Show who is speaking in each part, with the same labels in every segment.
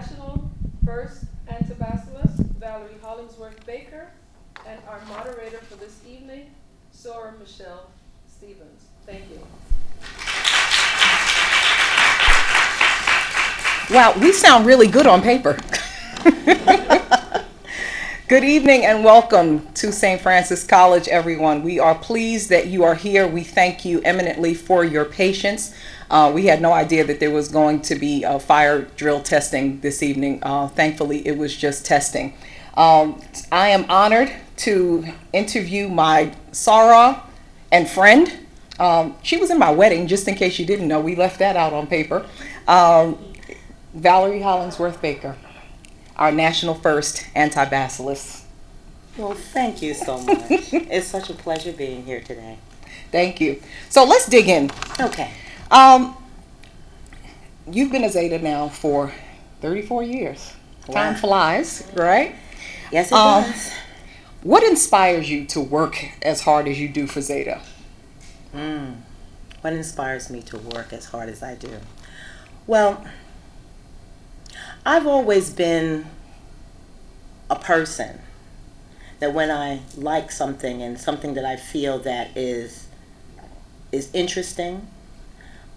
Speaker 1: National First Antibacillus, Valerie Hollingsworth Baker, and our moderator for this evening, Sora Michelle Stevens. Thank you.
Speaker 2: Wow, we sound really good on paper. Good evening and welcome to St. Francis College, everyone. We are pleased that you are here. We thank you eminently for your patience. We had no idea that there was going to be a fire drill testing this evening. Thankfully, it was just testing. I am honored to interview my Sarah and friend. She was in my wedding, just in case you didn't know. We left that out on paper. Valerie Hollingsworth Baker, our National First Antibacillus.
Speaker 3: Well, thank you so much. It's such a pleasure being here today.
Speaker 2: Thank you. So let's dig in.
Speaker 3: Okay.
Speaker 2: You've been a Zeta now for 34 years.
Speaker 3: Wow.
Speaker 2: Time flies, right?
Speaker 3: Yes, it does.
Speaker 2: What inspires you to work as hard as you do for Zeta?
Speaker 3: What inspires me to work as hard as I do? Well, I've always been a person that when I like something and something that I feel that is interesting,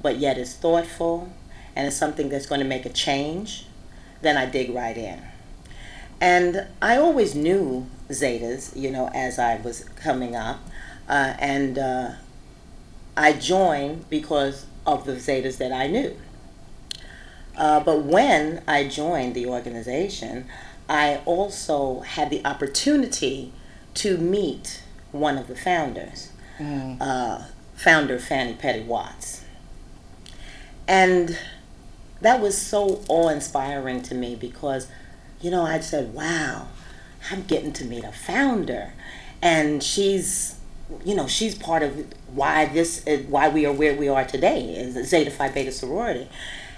Speaker 3: but yet is thoughtful, and is something that's going to make a change, then I dig right in. And I always knew Zetas, as I was coming up, and I joined because of the Zetas that I knew. But when I joined the organization, I also had the opportunity to meet one of the founders, founder Fannie Petty Watts. And that was so awe-inspiring to me because, I'd said, wow, I'm getting to meet a founder. And she's part of why we are where we are today, is Zeta Phi Beta Sorority.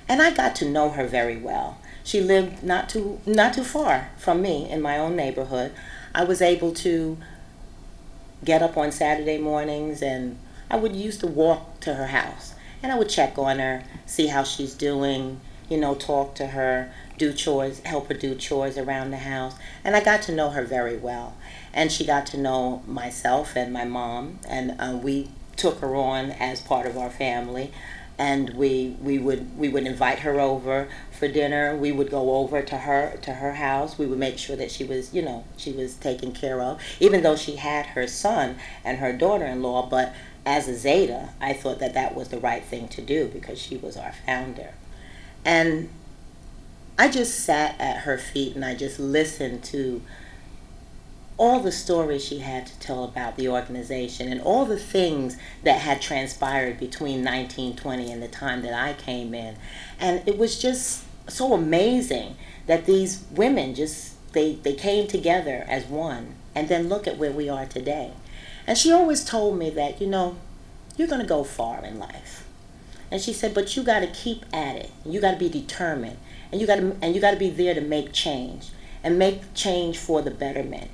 Speaker 3: And I got to know her very well. She lived not too far from me in my own neighborhood. I was able to get up on Saturday mornings and I would used to walk to her house. And I would check on her, see how she's doing, talk to her, do chores, help her do chores around the house. And I got to know her very well. And she got to know myself and my mom. And we took her on as part of our family. And we would invite her over for dinner. We would go over to her house. We would make sure that she was taken care of, even though she had her son and her daughter-in-law. But as a Zeta, I thought that was the right thing to do because she was our founder. And I just sat at her feet and I just listened to all the stories she had to tell about the organization and all the things that had transpired between 1920 and the time that I came in. And it was just so amazing that these women they came together as one. And then look at where we are today. And she always told me that, you're going to go far in life. And she said, but you got to keep at it. You got to be determined. And you got to be there to make change. And make change for the betterment.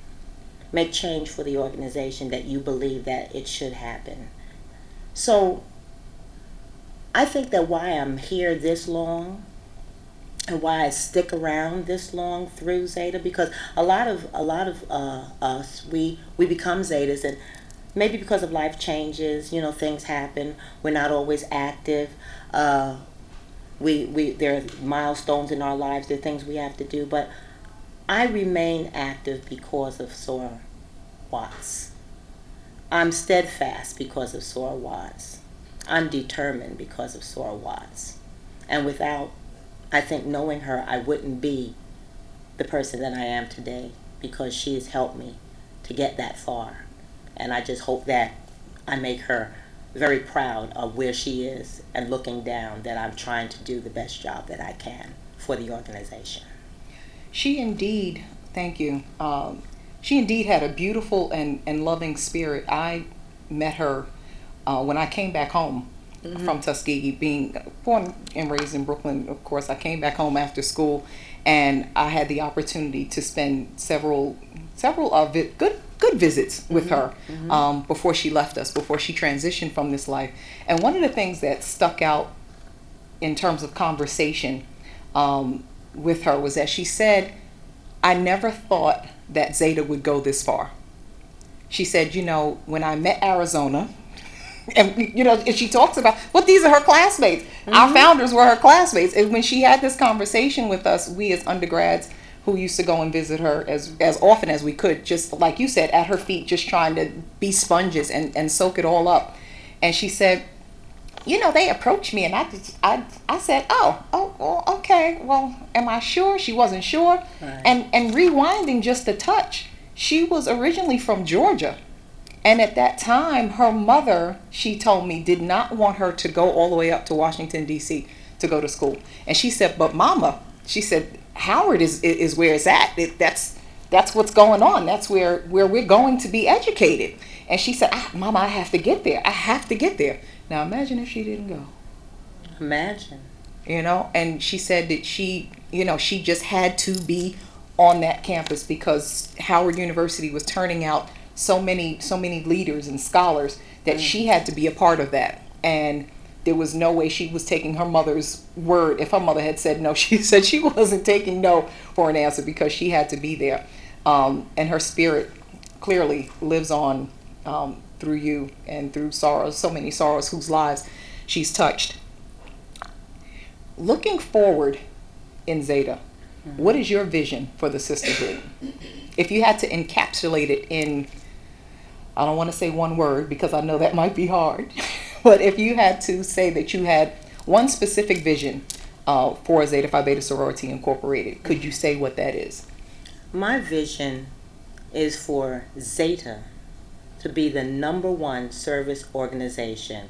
Speaker 3: Make change for the organization that you believe that it should happen. So I think that why I'm here this long and why I stick around this long through Zeta, because a lot of us, we become Zetas, and maybe because of life changes, things happen. We're not always active. There are milestones in our lives. There are things we have to do. But I remain active because of Sora Watts. I'm steadfast because of Sora Watts. I'm determined because of Sora Watts. And without, I think, knowing her, I wouldn't be the person that I am today because she has helped me to get that far. And I just hope that I make her very proud of where she is and looking down that I'm trying to do the best job that I can for the organization.
Speaker 2: She indeed, thank you. She indeed had a beautiful and loving spirit. I met her when I came back home from Tuskegee, being born and raised in Brooklyn. Of course, I came back home after school, and I had the opportunity to spend several of it good visits with her before she left us, before she transitioned from this life. And one of the things that stuck out in terms of conversation with her was that she said, I never thought that Zeta would go this far. She said, when I met Arizona, and and she talks about, well, these are her classmates. Our founders were her classmates. And when she had this conversation with us, we as undergrads who used to go and visit her as often as we could, just like you said, at her feet, just trying to be sponges and soak it all up. And she said, they approached me, and I said, well, okay, well, am I sure? She wasn't sure.
Speaker 3: Right.
Speaker 2: And rewinding just a touch, she was originally from Georgia. And at that time, her mother, she told me, did not want her to go all the way up to Washington, D.C. to go to school. And she said, but Mama, she said, Howard is where it's at. That's what's going on. That's where we're going to be educated. And she said, Mama, I have to get there. I have to get there. Now imagine if she didn't go.
Speaker 3: Imagine.
Speaker 2: And she said that she just had to be on that campus because Howard University was turning out so many leaders and scholars that she had to be a part of that. And there was no way she was taking her mother's word. If her mother had said no, she said she wasn't taking no for an answer because she had to be there. And her spirit clearly lives on through you and through sorrows, so many sorrows whose lives she's touched. Looking forward in Zeta, what is your vision for the sisterhood? If you had to encapsulate it in, I don't want to say one word because I know that might be hard, but if you had to say that you had one specific vision for Zeta Phi Beta Sorority Incorporated, could you say what that is?
Speaker 3: My vision is for Zeta to be the #1 service organization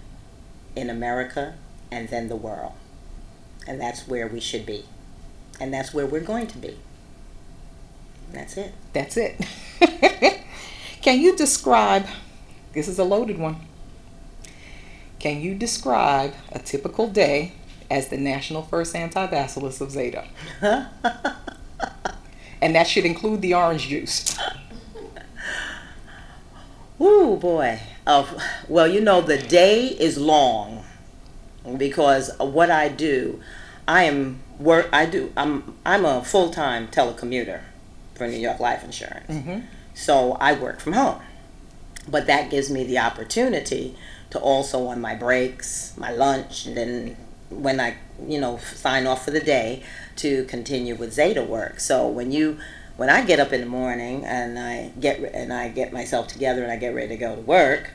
Speaker 3: in America and then the world. And that's where we should be. And that's where we're going to be. That's it.
Speaker 2: That's it. Can you describe, this is a loaded one, can you describe a typical day as the National First Anti-Bacillus of Zeta? And that should include the orange juice.
Speaker 3: Ooh, boy. Well, the day is long because what I do, I'm a full-time telecommuter for New York Life Insurance.
Speaker 2: Mm-hmm.
Speaker 3: So I work from home. But that gives me the opportunity to also on my breaks, my lunch, and then when I, sign off for the day to continue with Zeta work. So when I get up in the morning and I get myself together and I get ready to go to work,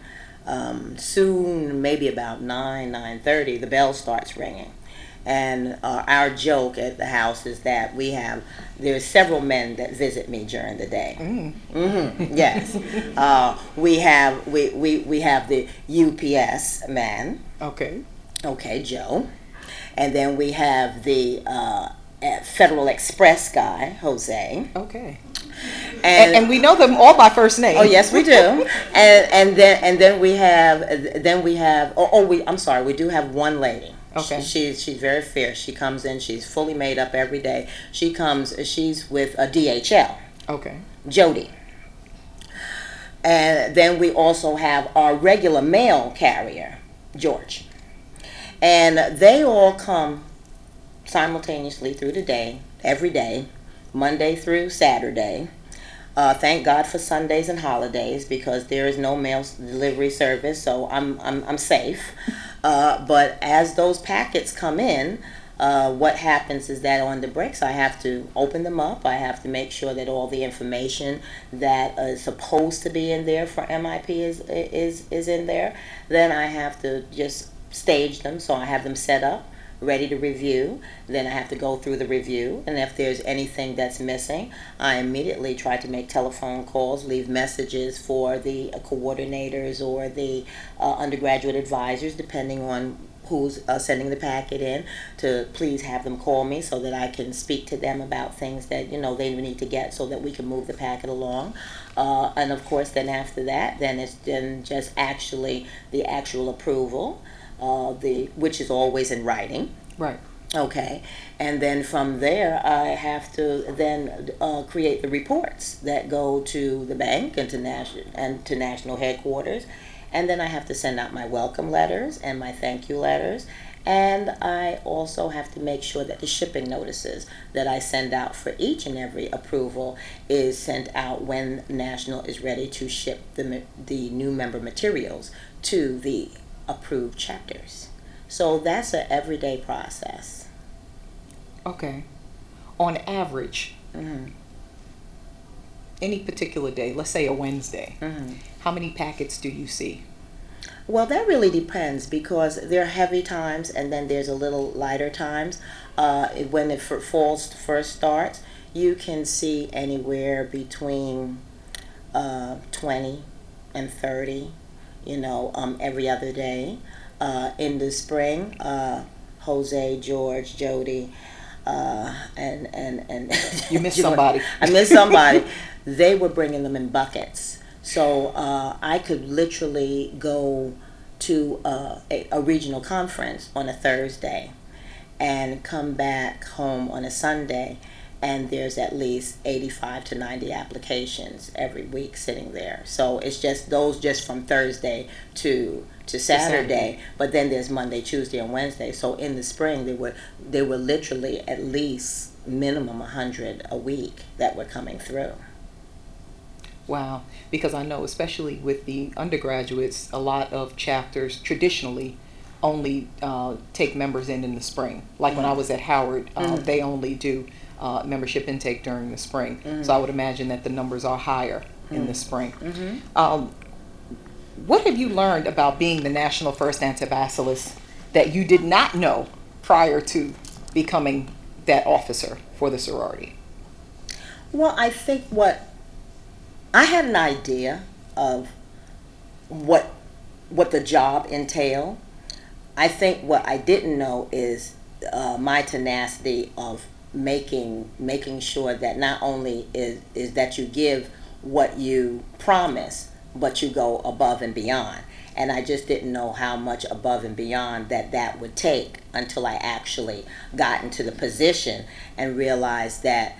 Speaker 3: soon, maybe about 9:30, the bell starts ringing. And our joke at the house is that there's several men that visit me during the day. Mm-hmm. Yes. we have the UPS man. Okay, Joe. And then we have the Federal Express guy, Jose.
Speaker 2: Okay. And we know them all by first name.
Speaker 3: Oh yes, we do. and then we have I'm sorry, we do have one lady.
Speaker 2: Okay.
Speaker 3: She's very fierce. She comes in, she's fully made up every day. She's with a DHL.
Speaker 2: Okay.
Speaker 3: Jody. And then we also have our regular mail carrier, George. And they all come simultaneously through the day, every day, Monday through Saturday. Thank God for Sundays and holidays because there is no mail delivery service, so I'm safe. But as those packets come in, what happens is that on the breaks I have to open them up. I have to make sure that all the information that is supposed to be in there for MIP is in there. Then I have to just stage them, so I have them set up, ready to review. Then I have to go through the review, and if there's anything that's missing, I immediately try to make telephone calls, leave messages for the coordinators or the undergraduate advisors, depending on who's sending the packet in, to please have them call me so that I can speak to them about things that they need to get so that we can move the packet along. And of course, then after that, then it's just actually the actual approval, which is always in writing.
Speaker 2: Right.
Speaker 3: Okay, and then from there I have to then create the reports that go to the bank and to national headquarters, and then I have to send out my welcome letters and my thank you letters, And I also have to make sure that the shipping notices that I send out for each and every approval is sent out when National is ready to ship the new member materials to the approved chapters. So that's an everyday process.
Speaker 2: Okay. On average, any particular day, let's say a Wednesday, how many packets do you see?
Speaker 3: Well, that really depends because there are heavy times and then there's a little lighter times. When the fall first starts, you can see anywhere between 20 and 30, every other day. In the spring, Jose, George, Jody, and
Speaker 2: You missed somebody.
Speaker 3: I missed somebody. They were bringing them in buckets. So I could literally go to a regional conference on a Thursday and come back home on a Sunday, and there's at least 85 to 90 applications every week sitting there. So it's just those just from Thursday to Saturday, but then there's Monday, Tuesday, and Wednesday. So in the spring, there were literally at least minimum 100 a week that were coming through.
Speaker 2: Wow, because I know especially with the undergraduates, a lot of chapters traditionally only take members in the spring. Like when I was at Howard, they only do membership intake during the spring. So I would imagine that the numbers are higher in the spring. What have you learned about being the National First Antibacillus that you did not know prior to becoming that officer for the sorority?
Speaker 3: Well, I think I had an idea of what the job entailed. I think what I didn't know is my tenacity of making sure that not only is that you give what you promise, but you go above and beyond. And I just didn't know how much above and beyond that would take until I actually got into the position and realized that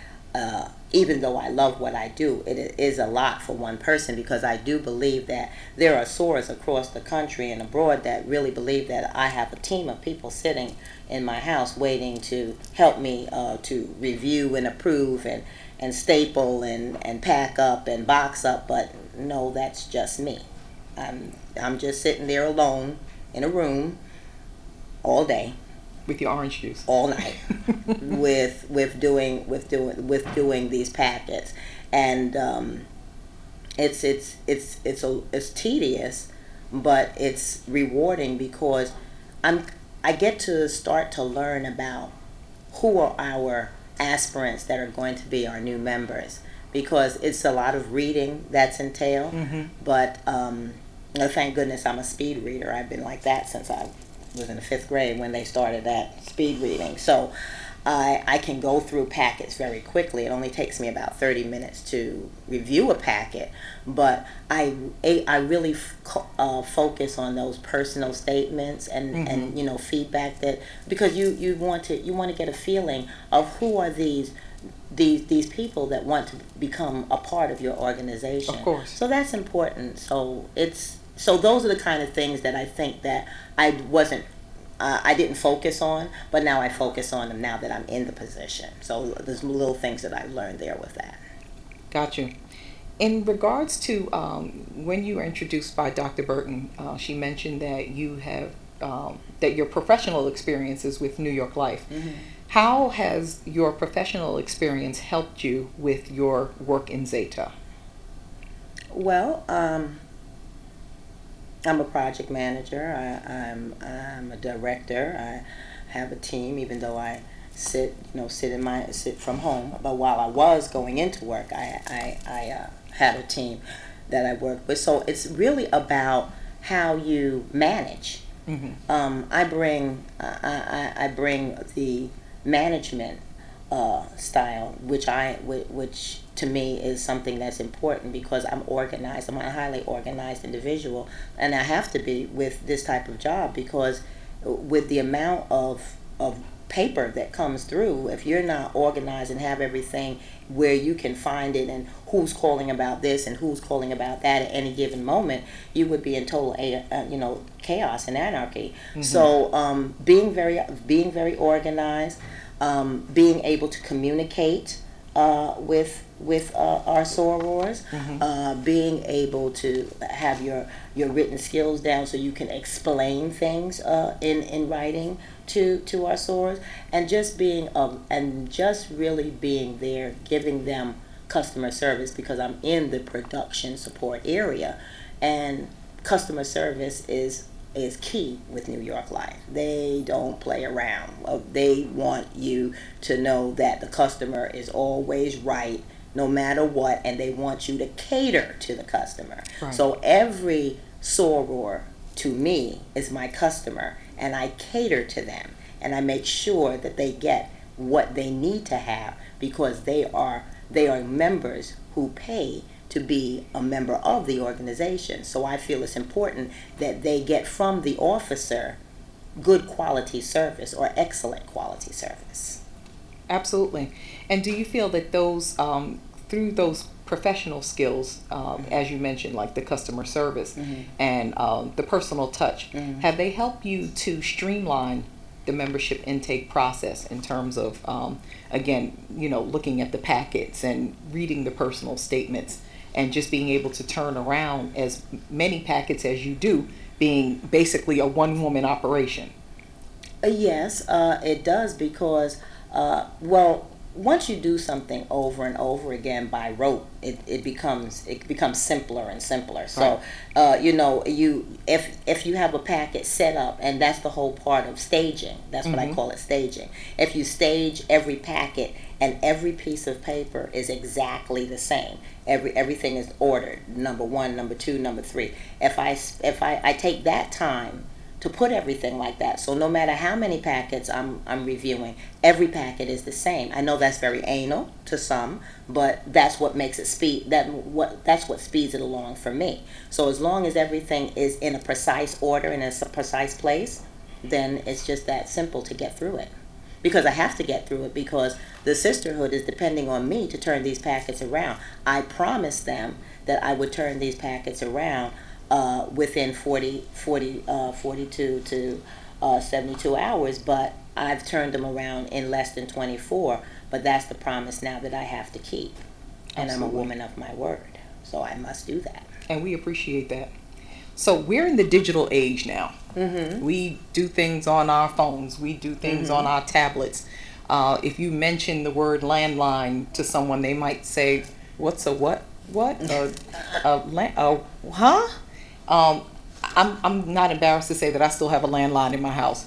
Speaker 3: even though I love what I do, it is a lot for one person, because I do believe that there are sorors across the country and abroad that really believe that I have a team of people sitting in my house waiting to help me to review and approve and staple and pack up and box up. But no, that's just me. I'm just sitting there alone in a room all day
Speaker 2: With your orange juice.
Speaker 3: all night with doing these packets, and it's tedious, but it's rewarding because I get to start to learn about who are our aspirants that are going to be our new members, because it's a lot of reading that's entailed. But thank goodness I'm a speed reader. I've been like that since I was in the 5th grade when they started that speed reading. So I can go through packets very quickly. It only takes me about 30 minutes to review a packet, but I really focus on those personal statements and feedback, that because you want to get a feeling of who are these people that want to become a part of your organization.
Speaker 2: Of course.
Speaker 3: So that's important. So those are the kind of things that I think that I didn't focus on, but now I focus on them now that I'm in the position. So there's little things that I've learned there with that.
Speaker 2: Got you. In regards to when you were introduced by Dr. Burton, she mentioned that you have that your professional experiences with New York Life. How has your professional experience helped you with your work in Zeta?
Speaker 3: Well, I'm a project manager. I'm a director. I have a team, even though I sit from home. But while I was going into work, I had a team that I worked with. So it's really about how you manage. I bring the management style, which to me is something that's important, because I'm organized. I'm a highly organized individual, and I have to be with this type of job, because with the amount of paper that comes through, if you're not organized and have everything where you can find it and who's calling about this and who's calling about that at any given moment, you would be in total chaos and anarchy. So being very organized, being able to communicate with our sorors, being able to have your written skills down so you can explain things in writing to our sorors, and just really being there, giving them customer service, because I'm in the production support area, and customer service is key with New York Life. They don't play around. They want you to know that the customer is always right no matter what, and they want you to cater to the customer.
Speaker 2: Right.
Speaker 3: So every soror to me is my customer, and I cater to them, and I make sure that they get what they need to have, because they are members who pay to be a member of the organization. So I feel it's important that they get from the officer good quality service or excellent quality service.
Speaker 2: Absolutely. And do you feel that those, through those professional skills, as you mentioned, like the customer service and the personal touch, have they helped you to streamline the membership intake process in terms of, again, looking at the packets and reading the personal statements, and just being able to turn around as many packets as you do, being basically a one-woman operation?
Speaker 3: Yes, it does, because, once you do something over and over again by rote, it becomes simpler and simpler. So, if you have a packet set up, and that's the whole part of staging. That's what I call it, staging. If you stage every packet and every piece of paper is exactly the same, everything is ordered, number 1, number 2, number 3. If I take that time to put everything like that, so no matter how many packets I'm reviewing, every packet is the same. I know that's very anal to some, but that's what makes it that's what speeds it along for me. So as long as everything is in a precise order and in a precise place, then it's just that simple to get through it. Because I have to get through it, because the sisterhood is depending on me to turn these packets around. I promised them that I would turn these packets around within 42 to 72 hours, but I've turned them around in less than 24. But that's the promise now that I have to keep. And
Speaker 2: Absolutely.
Speaker 3: I'm a woman of my word, so I must do that.
Speaker 2: And we appreciate that. So we're in the digital age now. We do things on our phones. We do things on our tablets. If you mention the word landline to someone, they might say, "What's a what? What? Huh?" I'm not embarrassed to say that I still have a landline in my house,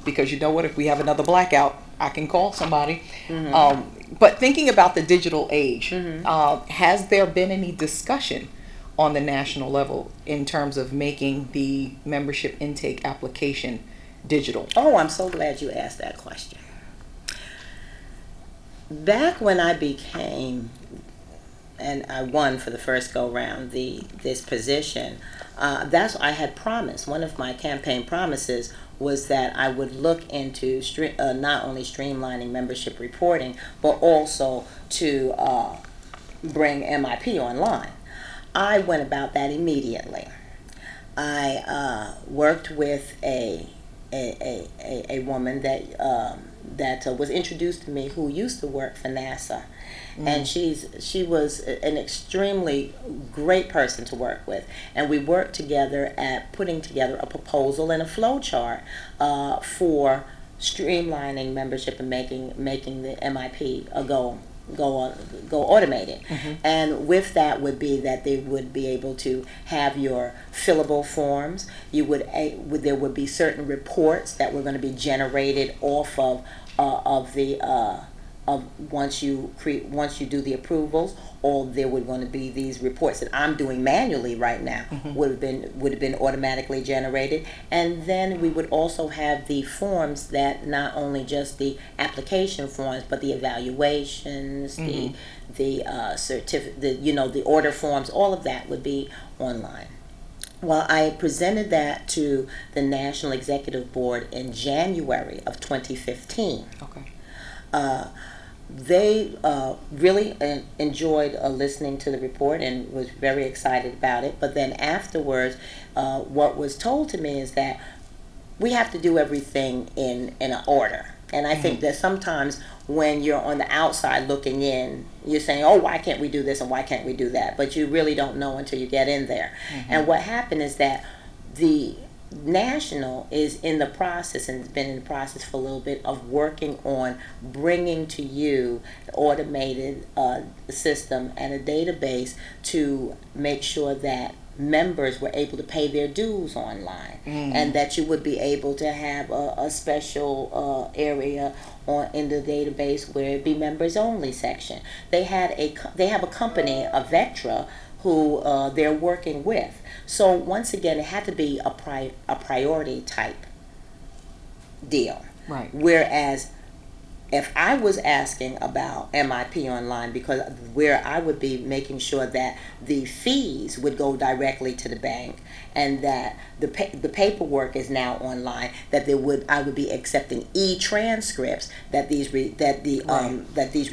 Speaker 2: because you know what? If we have another blackout, I can call somebody. But thinking about the digital age, has there been any discussion on the national level in terms of making the membership intake application digital?
Speaker 3: Oh, I'm so glad you asked that question. Back when I became, and I won for the first go round this position, that's what I had promised. One of my campaign promises was that I would look into not only streamlining membership reporting, but also to bring MIP online. I went about that immediately. I worked with a woman that was introduced to me, who used to work for NASA, and she was an extremely great person to work with, and we worked together at putting together a proposal and a flow chart for streamlining membership and making the MIP go automated. And with that would be that they would be able to have your fillable forms. There would be certain reports that were going to be generated off of once you do the approvals, or there were going to be these reports that I'm doing manually right now would have been automatically generated. And then we would also have the forms, that not only just the application forms, but the evaluations, the certificate, the order forms, all of that would be online. Well, I presented that to the National Executive Board in January of 2015.
Speaker 2: Okay.
Speaker 3: Uh, they really enjoyed listening to the report and was very excited about it. But then afterwards, what was told to me is that we have to do everything in an order. And I think that sometimes when you're on the outside looking in, you're saying, oh, why can't we do this and why can't we do that? But you really don't know until you get in there. And what happened is that the National is in the process, and has been in the process for a little bit, of working on bringing to you the automated system and a database to make sure that members were able to pay their dues online, and that you would be able to have a special area in the database where it be members only section. They have a company, a Vectra, who they're working with. So once again, it had to be a priority type deal.
Speaker 2: Right.
Speaker 3: Whereas if I was asking about MIP online, because where I would be making sure that the fees would go directly to the bank, and that the paperwork is now online, that I would be accepting e-transcripts, that these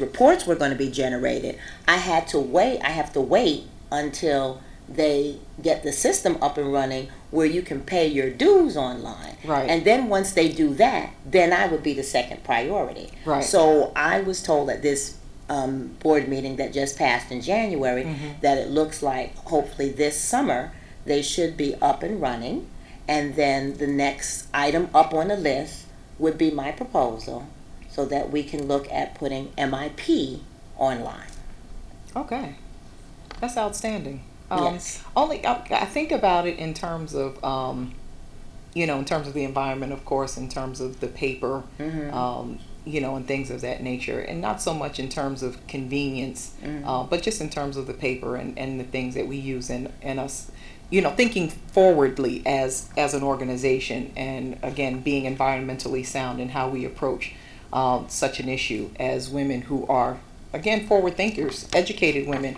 Speaker 3: reports were going to be generated. I have to wait until they get the system up and running where you can pay your dues online.
Speaker 2: Right.
Speaker 3: And then once they do that, then I would be the second priority.
Speaker 2: Right.
Speaker 3: So I was told at this board meeting that just passed in January that it looks like hopefully this summer they should be up and running. And then the next item up on the list would be my proposal so that we can look at putting MIP online.
Speaker 2: Okay. That's outstanding.
Speaker 3: Yes.
Speaker 2: Only I think about it in terms of, in terms of the environment, of course, in terms of the paper, and things of that nature, and not so much in terms of convenience, but just in terms of the paper and the things that we use and us, thinking forwardly as an organization, and again, being environmentally sound in how we approach such an issue as women who are, again, forward thinkers, educated women,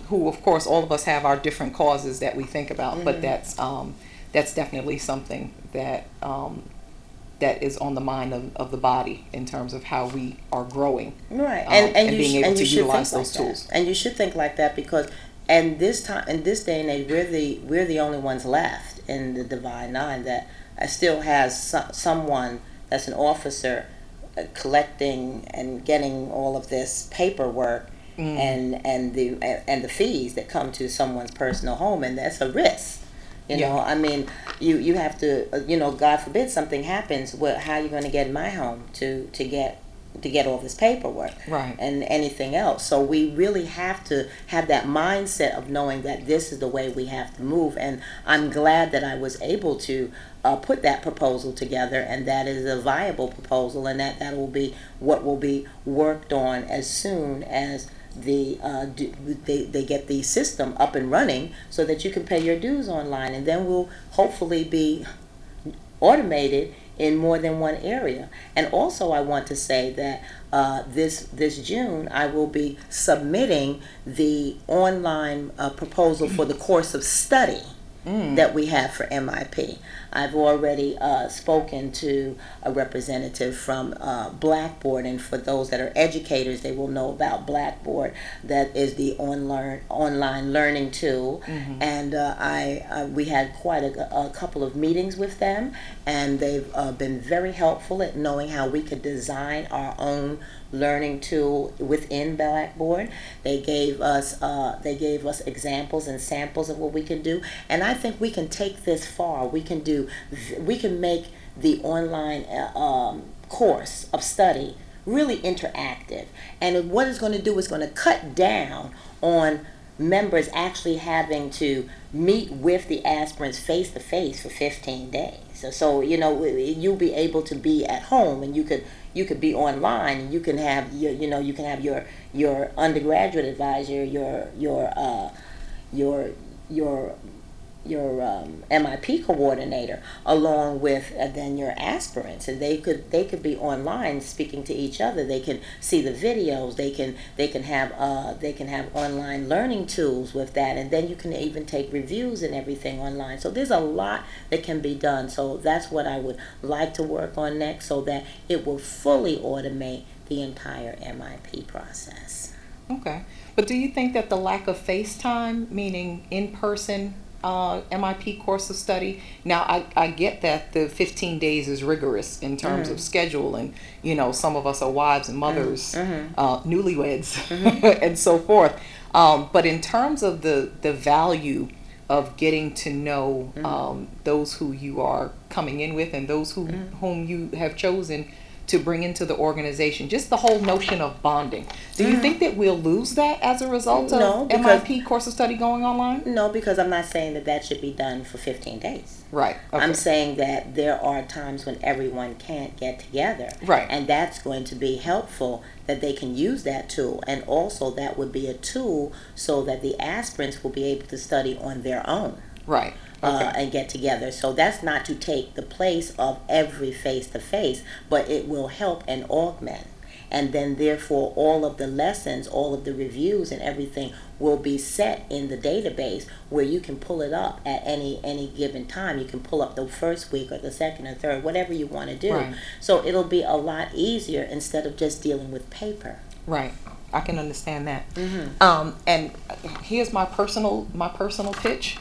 Speaker 2: who, of course, all of us have our different causes that we think about, but that's definitely something that that is on the mind of the body in terms of how we are growing,
Speaker 3: right?
Speaker 2: And being able to utilize those tools.
Speaker 3: And you should think like that, because in this day and age, we're the only ones left in the Divine Nine that still has someone that's an officer collecting and getting all of this paperwork and the fees that come to someone's personal home, and that's a risk. I mean, you have to, God forbid something happens. How are you going to get in my home to get all this paperwork,
Speaker 2: right,
Speaker 3: and anything else? So we really have to have that mindset of knowing that this is the way we have to move. And I'm glad that I was able to put that proposal together, and that is a viable proposal, and that will be what will be worked on as soon as they get the system up and running, so that you can pay your dues online, and then we'll hopefully be automated in more than one area. And also, I want to say that this June I will be submitting the online proposal for the course of study that we have for MIP. I've already spoken to a representative from Blackboard, and for those that are educators, they will know about Blackboard. That is the online learning tool, and we had quite a couple of meetings with them, and they've been very helpful at knowing how we could design our own learning tool within Blackboard. They gave us examples and samples of what we can do, and I think we can take this far. We can make the online course of study really interactive, and what it's going to do is going to cut down on members actually having to meet with the aspirants face to face for 15 days. So you'll be able to be at home, and you could be online, and you can have your undergraduate advisor, your MIP coordinator, along with then your aspirants, and they could be online speaking to each other. They can see the videos. They can have online learning tools with that, and then you can even take reviews and everything online. So there's a lot that can be done. So that's what I would like to work on next, so that it will fully automate the entire MIP process.
Speaker 2: Okay. But do you think that the lack of FaceTime, meaning in-person MIP course of study, now I get that the 15 days is rigorous in terms of schedule, and some of us are wives and mothers, newlyweds, and so forth. But in terms of the value of getting to know those who you are coming in with and those whom you have chosen to bring into the organization, just the whole notion of bonding. Do you think that we'll lose that as a result of MIP course of study going online?
Speaker 3: No, because I'm not saying that should be done for 15 days.
Speaker 2: Right. Okay.
Speaker 3: I'm saying that there are times when everyone can't get together.
Speaker 2: Right.
Speaker 3: And that's going to be helpful, that they can use that tool. And also that would be a tool so that the aspirants will be able to study on their own.
Speaker 2: Right. Okay.
Speaker 3: And get together. So that's not to take the place of every face-to-face, but it will help and augment. And then therefore all of the lessons, all of the reviews and everything will be set in the database, where you can pull it up at any given time. You can pull up the first week or the second or third, whatever you want to do.
Speaker 2: Right.
Speaker 3: So it'll be a lot easier instead of just dealing with paper.
Speaker 2: Right. I can understand that. And here's my personal pitch.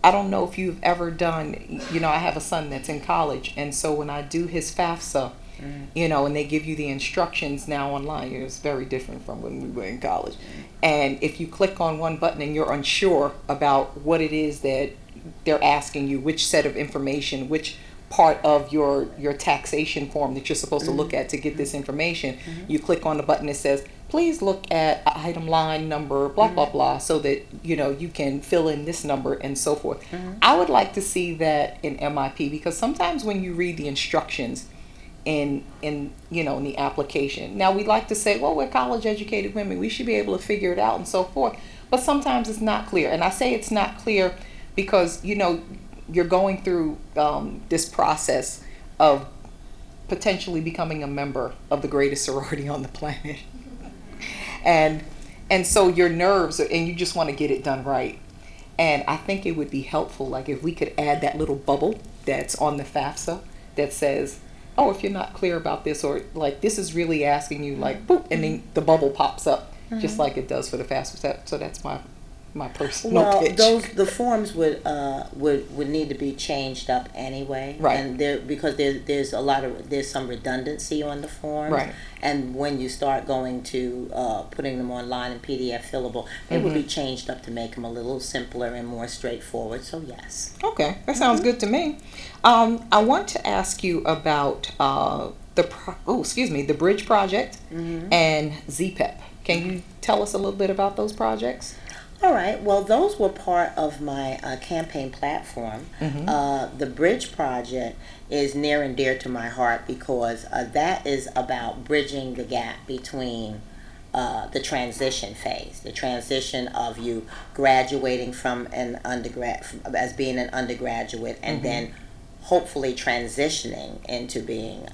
Speaker 2: I don't know if you've ever done, I have a son that's in college, and so when I do his FAFSA, and they give you the instructions now online, it's very different from when we were in college. And if you click on one button and you're unsure about what it is that they're asking you, which set of information, which part of your taxation form that you're supposed to look at to get this information, you click on the button that says, please look at item line number, blah, blah, blah, so that, you can fill in this number and so forth. I would like to see that in MIP, because sometimes when you read the instructions in the application, now we like to say, well, we're college educated women, we should be able to figure it out and so forth. But sometimes it's not clear. And I say it's not clear because, you're going through this process of potentially becoming a member of the greatest sorority on the planet. And so your nerves, and you just want to get it done right. And I think it would be helpful, like if we could add that little bubble that's on the FAFSA that says, oh, if you're not clear about this, or like this is really asking you, like, boop, and then the bubble pops up, just like it does for the FAFSA. So that's my personal pitch.
Speaker 3: The forms would need to be changed up anyway,
Speaker 2: right?
Speaker 3: And because there's some redundancy on the forms,
Speaker 2: right?
Speaker 3: And when you start going to putting them online in PDF fillable, they would be changed up to make them a little simpler and more straightforward. So yes.
Speaker 2: Okay, that sounds good to me. I want to ask you about the Bridge Project and ZPEP. Can you tell us a little bit about those projects?
Speaker 3: All right. Well, those were part of my campaign platform. The Bridge Project is near and dear to my heart because that is about bridging the gap between the transition phase, the transition of you graduating from an undergrad, as being an undergraduate, and then hopefully transitioning into being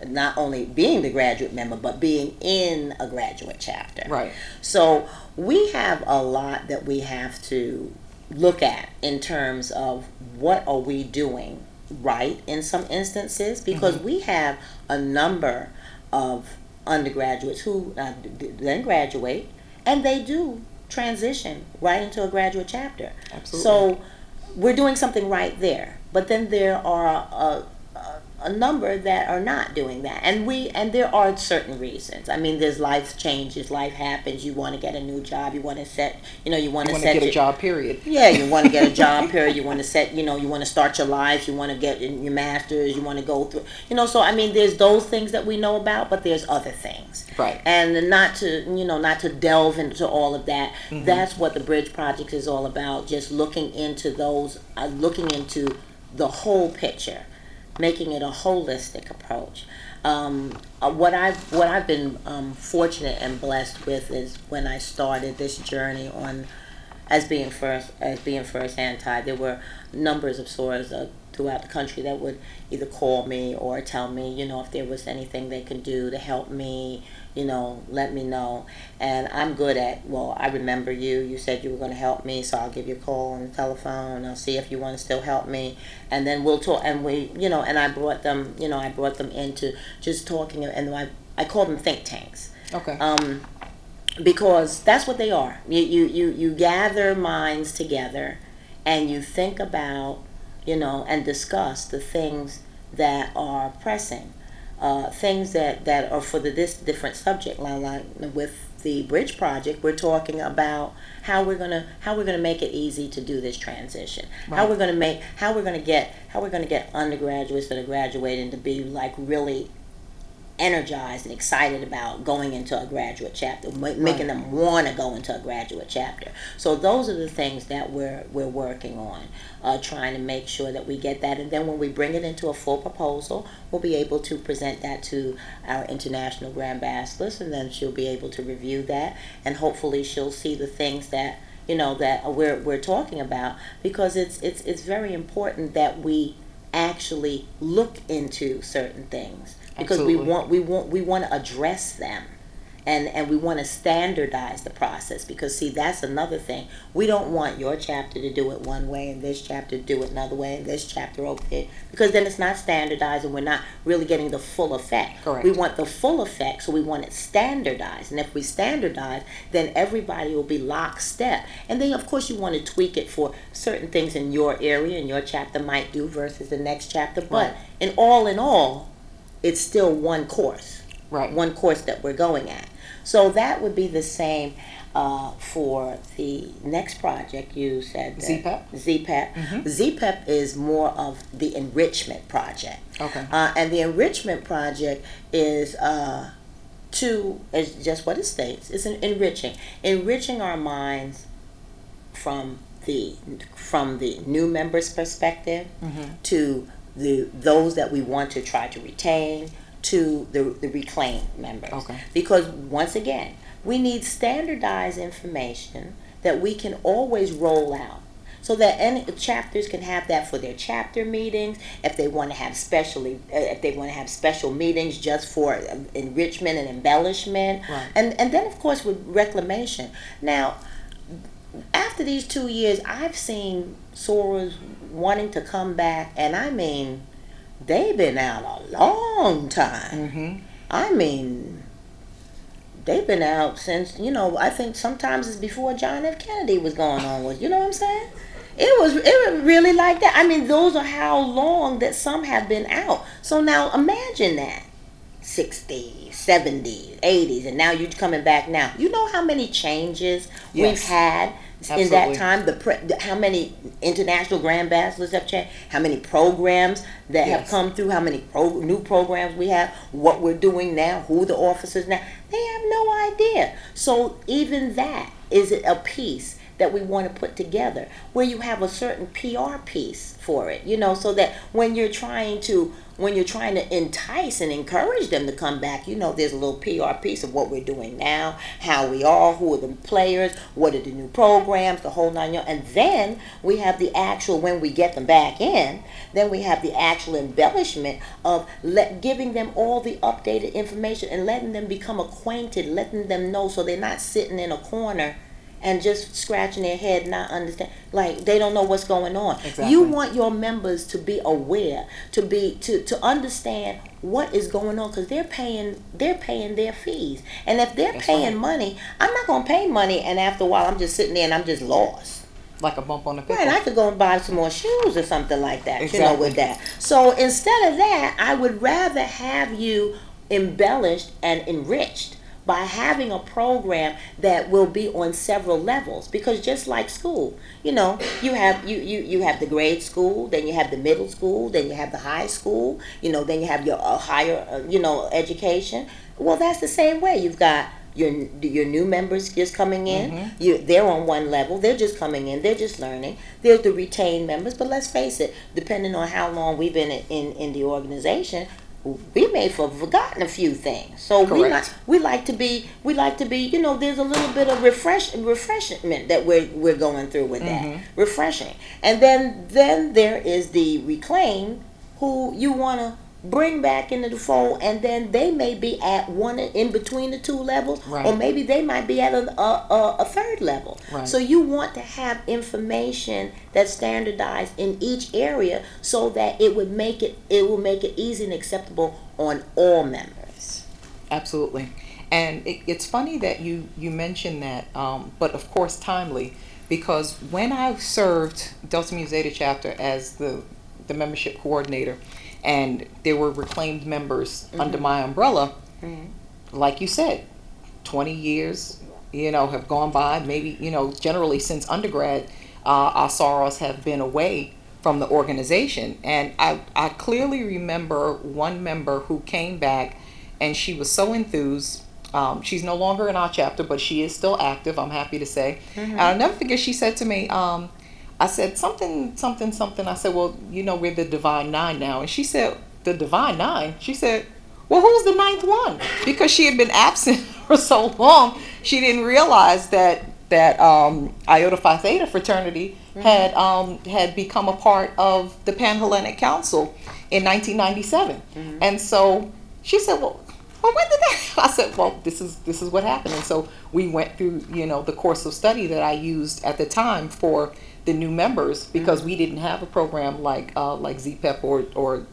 Speaker 3: not only being the graduate member, but being in a graduate chapter.
Speaker 2: Right.
Speaker 3: So we have a lot that we have to look at in terms of what are we doing right in some instances, because we have a number of undergraduates who then graduate and they do transition right into a graduate chapter.
Speaker 2: Absolutely.
Speaker 3: So we're doing something right there. But then there are a number that are not doing that, and there are certain reasons. I mean, there's life changes, life happens. You want to get a new job. You want to set, you want to
Speaker 2: get a job. Period.
Speaker 3: Yeah, you want to get a job. Period. You want to set, you want to start your life. You want to get your master's. You want to go through, So I mean, there's those things that we know about, but there's other things.
Speaker 2: Right.
Speaker 3: And not to delve into all of that. That's what the Bridge Project is all about. Just looking into the whole picture, making it a holistic approach. What I've been fortunate and blessed with is when I started this journey on as being first anti. There were numbers of sorors throughout the country that would either call me or tell me, if there was anything they could do to help me, let me know. And I'm good at, well, I remember you. You said you were going to help me, so I'll give you a call on the telephone. I'll see if you want to still help me, and then we'll talk. And and I brought them, into just talking, and I call them think tanks.
Speaker 2: Okay.
Speaker 3: Because that's what they are. You gather minds together, and you think about, and discuss the things that are pressing, things that are for this different subject line. Like with the Bridge Project, we're talking about how we're gonna make it easy to do this transition.
Speaker 2: Right.
Speaker 3: How we're gonna get undergraduates that are graduating to be like really energized and excited about going into a graduate chapter, making them want to go into a graduate chapter. So those are the things that we're working on, trying to make sure that we get that, and then when we bring it into a full proposal, we'll be able to present that to our international Grand Ambassadors, and then she'll be able to review that, and hopefully she'll see the things that that we're talking about, because it's very important that we actually look into certain things, because
Speaker 2: Absolutely.
Speaker 3: we want to address them, and we want to standardize the process, because see, that's another thing. We don't want your chapter to do it one way and this chapter to do it another way and this chapter over there, because then it's not standardized and we're not really getting the full effect.
Speaker 2: Correct.
Speaker 3: We want the full effect, so we want it standardized, and if we standardize, then everybody will be lockstep. And then of course you want to tweak it for certain things in your area and your chapter might do versus the next chapter, but in all, it's still one course.
Speaker 2: Right.
Speaker 3: One course that we're going at. So that would be the same for the next project. You said
Speaker 2: ZPEP?
Speaker 3: ZPEP.
Speaker 2: Mm-hmm.
Speaker 3: ZPEP is more of the enrichment project.
Speaker 2: Okay.
Speaker 3: And the enrichment project is is just what it states. It's enriching our minds from the new members' perspective, to those that we want to try to retain, to the reclaimed members.
Speaker 2: Okay.
Speaker 3: Because once again, we need standardized information that we can always roll out, so that any chapters can have that for their chapter meetings. If they want to have special meetings just for enrichment and embellishment,
Speaker 2: Right.
Speaker 3: and then of course with reclamation. Now, after these 2 years, I've seen sorors wanting to come back, and I mean, they've been out a long time.
Speaker 2: Mm-hmm.
Speaker 3: I mean, they've been out since, I think sometimes it's before John F. Kennedy was going on with, you know what I'm saying? It was really like that. I mean, those are how long that some have been out. So now imagine that. 60s, 70s, 80s, and now you're coming back now. You know how many changes we've had in that time? How many international Grand Ambassadors have changed? How many programs that have come through? How many new programs we have? What we're doing now? Who the officers now? They have no idea. So even that is a piece that we want to put together, where you have a certain PR piece for it, so that when you're trying to entice and encourage them to come back, there's a little PR piece of what we're doing now, how we are, who are the players, what are the new programs, the whole 9 yards. And then we have the actual, when we get them back in, then we have the actual embellishment of giving them all the updated information and letting them become acquainted, letting them know, so they're not sitting in a corner and just scratching their head, not understand, like they don't know what's going on.
Speaker 2: Exactly.
Speaker 3: You want your members to be aware, to understand what is going on, because they're paying their fees. And if they're paying money, I'm not gonna pay money and after a while I'm just sitting there and I'm just lost.
Speaker 2: Like a bump on the pickle.
Speaker 3: Right, I could go and buy some more shoes or something like that,
Speaker 2: Exactly.
Speaker 3: with that. So instead of that, I would rather have you embellished and enriched by having a program that will be on several levels. Because just like school, you have you have the grade school, then you have the middle school, then you have the high school, then you have your higher education. Well, that's the same way. You've got your new members just coming in. They're on one level. They're just coming in. They're just learning. There's the retained members. But let's face it, depending on how long we've been in the organization, we may have forgotten a few things. So
Speaker 2: Correct.
Speaker 3: we like to be, you know, there's a little bit of refreshment that we're going through with that. Refreshing. And then there is the reclaim, who you want to bring back into the fold, and then they may be at one in between the two levels,
Speaker 2: Right.
Speaker 3: or maybe they might be at a third level.
Speaker 2: Right.
Speaker 3: So you want to have information that's standardized in each area, so that it will make it easy and acceptable on all members.
Speaker 2: Absolutely. And it's funny that you mentioned that, but of course timely, because when I served Delta Mu Zeta chapter as the membership coordinator, and there were reclaimed members under my umbrella, like you said, 20 years, you know, have gone by. Maybe, you know, generally since undergrad, our sorors have been away from the organization. And I clearly remember one member who came back, and she was so enthused. She's no longer in our chapter, but she is still active, I'm happy to say. And I'll never forget, she said to me, I said, something. I said, well, you know, we're the Divine Nine now. And she said, the Divine Nine? She said, well, who's the ninth one? Because she had been absent for so long, she didn't realize that Iota Phi Theta fraternity had become a part of the Pan-Hellenic Council in 1997. And so she said, well, when did that? I said, well, this is what happened. And so we went through, you know, the course of study that I used at the time for the new members, because we didn't have a program like ZPEP or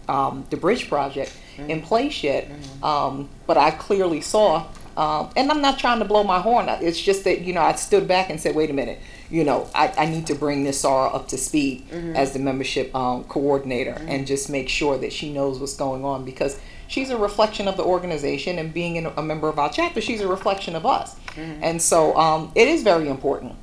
Speaker 2: the Bridge Project in place yet. But I clearly saw, and I'm not trying to blow my horn. It's just that, you know, I stood back and said, wait a minute, you know, I need to bring this Sarah up to speed as the membership coordinator, and just make sure that she knows what's going on, because she's a reflection of the organization, and being a member of our chapter, she's a reflection of us. And so it is very important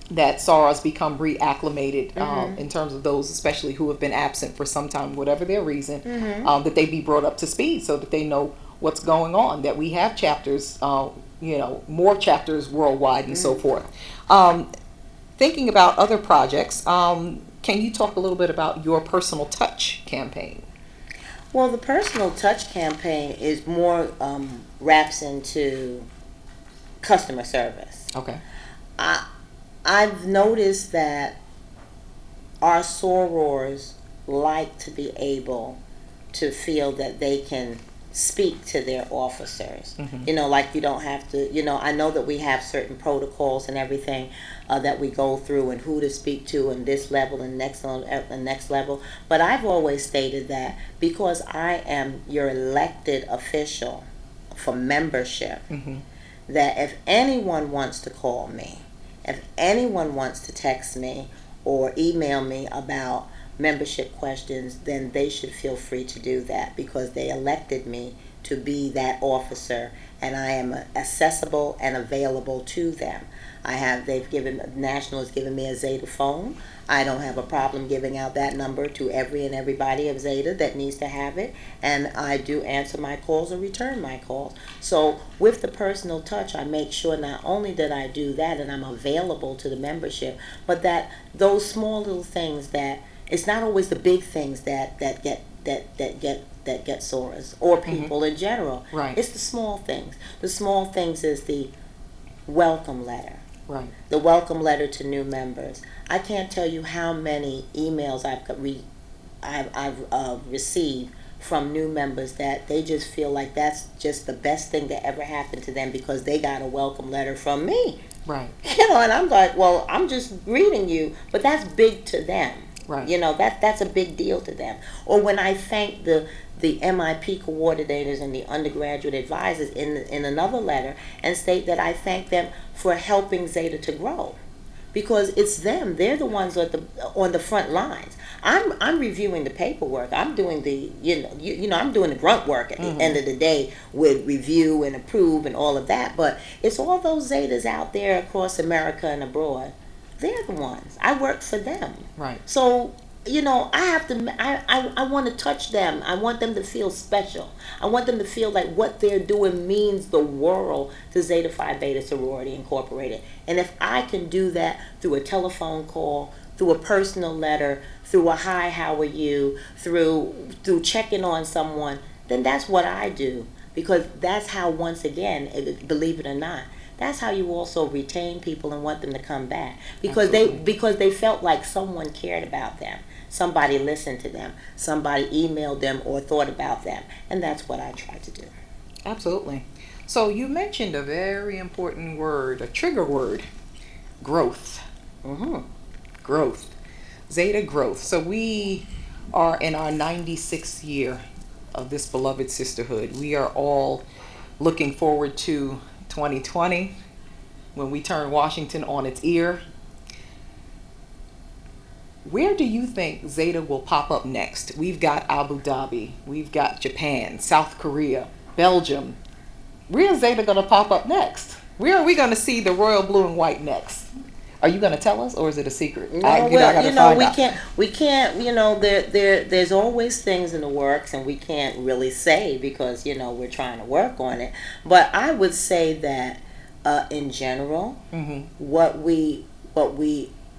Speaker 2: that SARS become reacclimated in terms of those, especially who have been absent for some time, whatever their reason, that they be brought up to speed so that they know what's going on, that we have chapters, you know, more chapters worldwide and so forth. Thinking about other projects, can you talk a little bit about your Personal Touch campaign?
Speaker 3: Well, the Personal Touch campaign is more wraps into customer service.
Speaker 2: Okay.
Speaker 3: I've noticed that our sorors like to be able to feel that they can speak to their officers. You know, like you don't have to, you know, I know that we have certain protocols and everything that we go through, and who to speak to, and this level and next level. But I've always stated that because I am your elected official for membership, that if anyone wants to call me, if anyone wants to text me or email me about membership questions, then they should feel free to do that, because they elected me to be that officer, and I am accessible and available to them. National has given me a Zeta phone. I don't have a problem giving out that number to everybody of Zeta that needs to have it, and I do answer my calls or return my calls. So with the Personal Touch, I make sure not only that I do that and I'm available to the membership, but that those small little things, that it's not always the big things that get sorors or people in general.
Speaker 2: Right.
Speaker 3: It's the small things. The small things is the welcome letter.
Speaker 2: Right.
Speaker 3: The welcome letter to new members. I can't tell you how many emails I've received from new members that they just feel like that's just the best thing that ever happened to them, because they got a welcome letter from me.
Speaker 2: Right.
Speaker 3: You know, and I'm like, well, I'm just greeting you, but that's big to them.
Speaker 2: Right.
Speaker 3: You know, that's a big deal to them. Or when I thank the MIP coordinators and the undergraduate advisors in another letter, and state that I thank them for helping Zeta to grow, because it's them. They're the ones on the front lines. I'm reviewing the paperwork. I'm doing the I'm doing the grunt work at the end of the day with review and approve and all of that. But it's all those Zetas out there across America and abroad. They're the ones. I work for them.
Speaker 2: Right.
Speaker 3: So, you know, I want to touch them. I want them to feel special. I want them to feel like what they're doing means the world to Zeta Phi Beta Sorority Incorporated. And if I can do that through a telephone call, through a personal letter, through a hi, how are you, through checking on someone, then that's what I do. Because that's how, once again, believe it or not, that's how you also retain people and want them to come back. Because they felt like someone cared about them. Somebody listened to them. Somebody emailed them or thought about them. And that's what I try to do.
Speaker 2: Absolutely. So you mentioned a very important word, a trigger word, growth.
Speaker 3: Mm-hmm.
Speaker 2: Growth. Zeta growth. So we are in our 96th year of this beloved sisterhood. We are all looking forward to 2020 when we turn Washington on its ear. Where do you think Zeta will pop up next? We've got Abu Dhabi, we've got Japan, South Korea, Belgium. Where is Zeta going to pop up next? Where are we going to see the royal blue and white next? Are you going to tell us, or is it a secret?
Speaker 3: No, we can't. There's always things in the works, and we can't really say because we're trying to work on it. But I would say that, in general, what we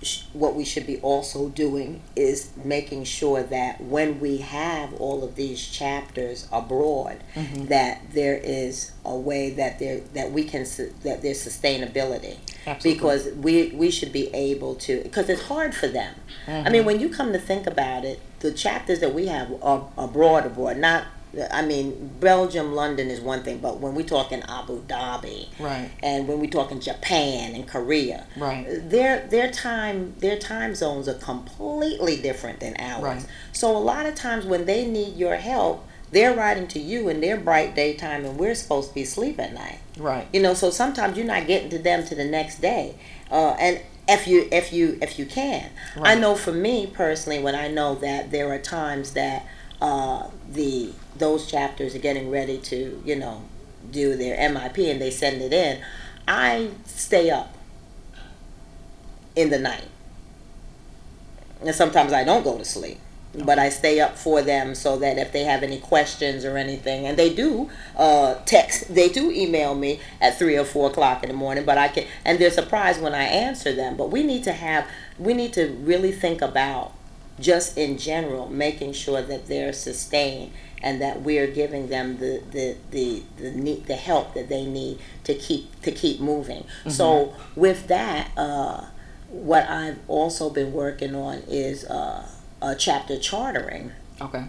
Speaker 3: should be also doing is making sure that when we have all of these chapters abroad, that there is a way that there's sustainability.
Speaker 2: Absolutely.
Speaker 3: Because we should be able to, because it's hard for them. I mean, when you come to think about it, the chapters that we have are abroad, not. I mean, Belgium, London is one thing, but when we're talking Abu Dhabi,
Speaker 2: right,
Speaker 3: and when we're talking Japan and Korea,
Speaker 2: right,
Speaker 3: their time zones are completely different than ours.
Speaker 2: Right.
Speaker 3: So a lot of times when they need your help, they're writing to you in their bright daytime, and we're supposed to be asleep at night.
Speaker 2: Right.
Speaker 3: So sometimes you're not getting to them to the next day, and if you can.
Speaker 2: Right.
Speaker 3: I know for me personally, when I know that there are times that those chapters are getting ready to do their MIP and they send it in, I stay up in the night, and sometimes I don't go to sleep, but I stay up for them so that if they have any questions or anything, and they do they do email me at 3 or 4 o'clock in the morning, but I can, and they're surprised when I answer them. But we need to really think about, just in general, making sure that they're sustained and that we're giving them the help that they need to keep moving. So with that, what I've also been working on is a chapter chartering.
Speaker 2: Okay.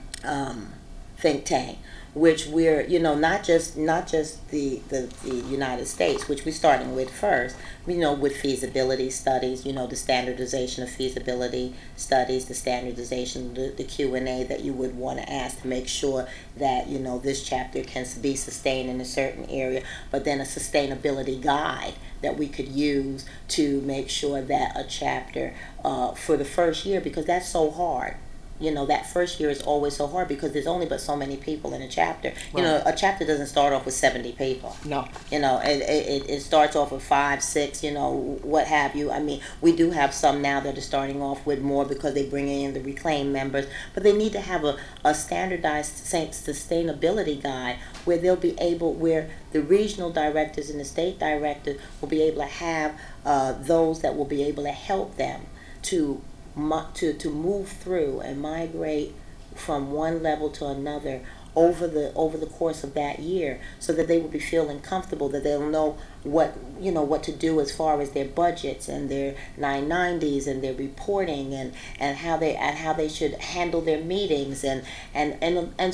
Speaker 3: Think tank, which we're not just the United States, which we're starting with first, with feasibility studies, the standardization of feasibility studies, the standardization, the Q&A that you would want to ask to make sure that this chapter can be sustained in a certain area, but then a sustainability guide that we could use to make sure that a chapter for the first year, because that's so hard. That first year is always so hard because there's only but so many people in a chapter.
Speaker 2: Right.
Speaker 3: A chapter doesn't start off with 70 people.
Speaker 2: No.
Speaker 3: It starts off with 5, 6, what have you. I mean, we do have some now that are starting off with more because they bring in the reclaimed members, but they need to have a standardized sustainability guide where where the regional directors and the state directors will be able to have those that will be able to help them to move through and migrate from one level to another over the course of that year, so that they will be feeling comfortable, that they'll know what to do as far as their budgets and their 990s and their reporting and how they should handle their meetings and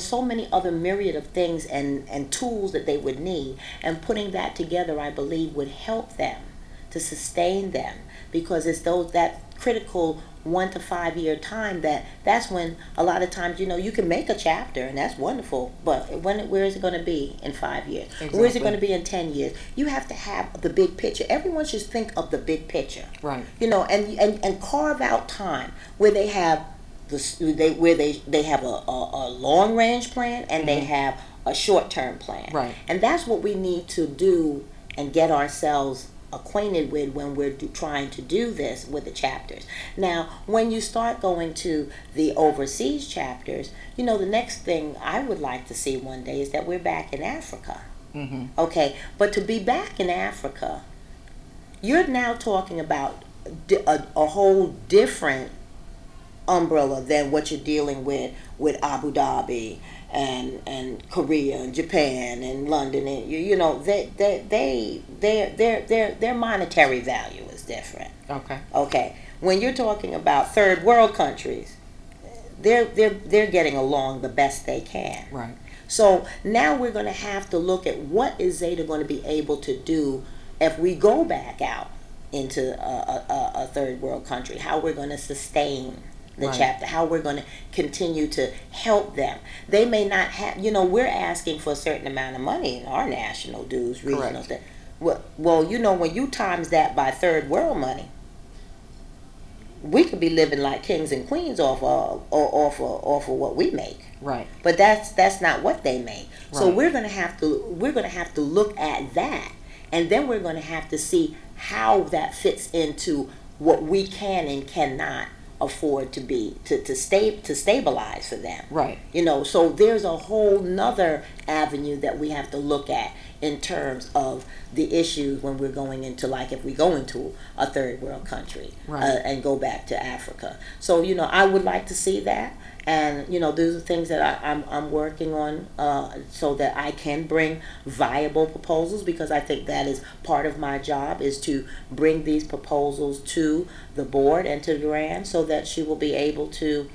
Speaker 3: so many other myriad of things and tools that they would need. And putting that together, I believe, would help them to sustain them, because it's that critical 1 to 5 year time that's when a lot of times you can make a chapter, and that's wonderful, but where is it going to be in 5 years?
Speaker 2: Exactly.
Speaker 3: Where is it going to be in 10 years? You have to have the big picture. Everyone should think of the big picture,
Speaker 2: Right.
Speaker 3: And carve out time where they have they have a long range plan and they have a short term plan,
Speaker 2: Right.
Speaker 3: and that's what we need to do and get ourselves acquainted with when we're trying to do this with the chapters. Now, when you start going to the overseas chapters, the next thing I would like to see one day is that we're back in Africa. Okay, but to be back in Africa, you're now talking about a whole different umbrella than what you're dealing with Abu Dhabi and Korea and Japan and London, and their monetary value is different.
Speaker 2: Okay.
Speaker 3: Okay, when you're talking about third world countries, they're getting along the best they can.
Speaker 2: Right.
Speaker 3: So now we're going to have to look at what is Zeta going to be able to do if we go back out into a third world country, how we're going to sustain the
Speaker 2: Right.
Speaker 3: chapter, how we're going to continue to help them. They may not have, we're asking for a certain amount of money in our national dues, regional
Speaker 2: Correct.
Speaker 3: thing. Well, when you times that by third world money, we could be living like kings and queens off of what we make.
Speaker 2: Right.
Speaker 3: But that's not what they make. So
Speaker 2: Right.
Speaker 3: we're gonna have to look at that, and then we're gonna have to see how that fits into what we can and cannot afford to stabilize for them.
Speaker 2: Right.
Speaker 3: So there's a whole nother avenue that we have to look at in terms of the issues when we're going into, like, if we go into a third world country,
Speaker 2: Right.
Speaker 3: and go back to Africa. So I would like to see that, and those are things that I'm working on, so that I can bring viable proposals, because I think that is part of my job, is to bring these proposals to the board and to Duran, so that she will be able to,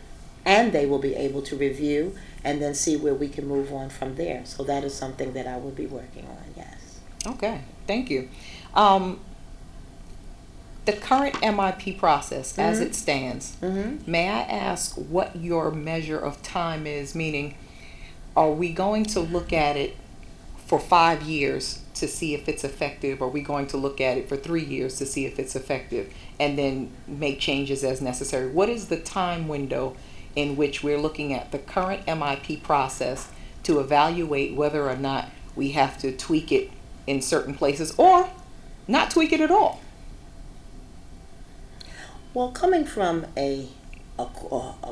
Speaker 3: and they will be able to review and then see where we can move on from there. So that is something that I will be working on. Yes.
Speaker 2: Okay. Thank you. The current MIP process as it stands, may I ask what your measure of time is? Meaning, are we going to look at it for 5 years to see if it's effective? Are we going to look at it for 3 years to see if it's effective, and then make changes as necessary? What is the time window in which we're looking at the current MIP process to evaluate whether or not we have to tweak it in certain places, or not tweak it at all?
Speaker 3: Well, coming from a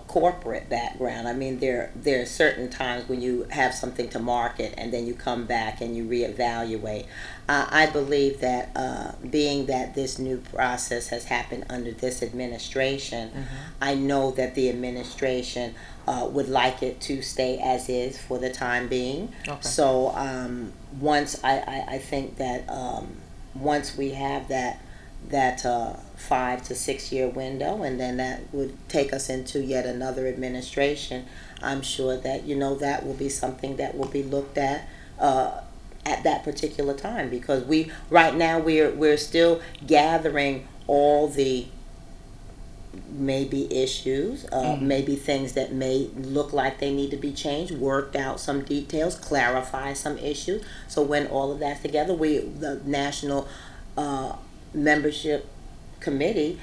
Speaker 3: corporate background, I mean, there are certain times when you have something to market and then you come back and you reevaluate. I believe that, being that this new process has happened under this administration, I know that the administration would like it to stay as is for the time being.
Speaker 2: Okay.
Speaker 3: So once I think that, once we have that 5 to 6 year window, and then that would take us into yet another administration, I'm sure that that will be something that will be looked at that particular time, because right now we're still gathering all the maybe issues, maybe things that may look like they need to be changed, worked out some details, clarify some issues. So when all of that's together, the national membership committee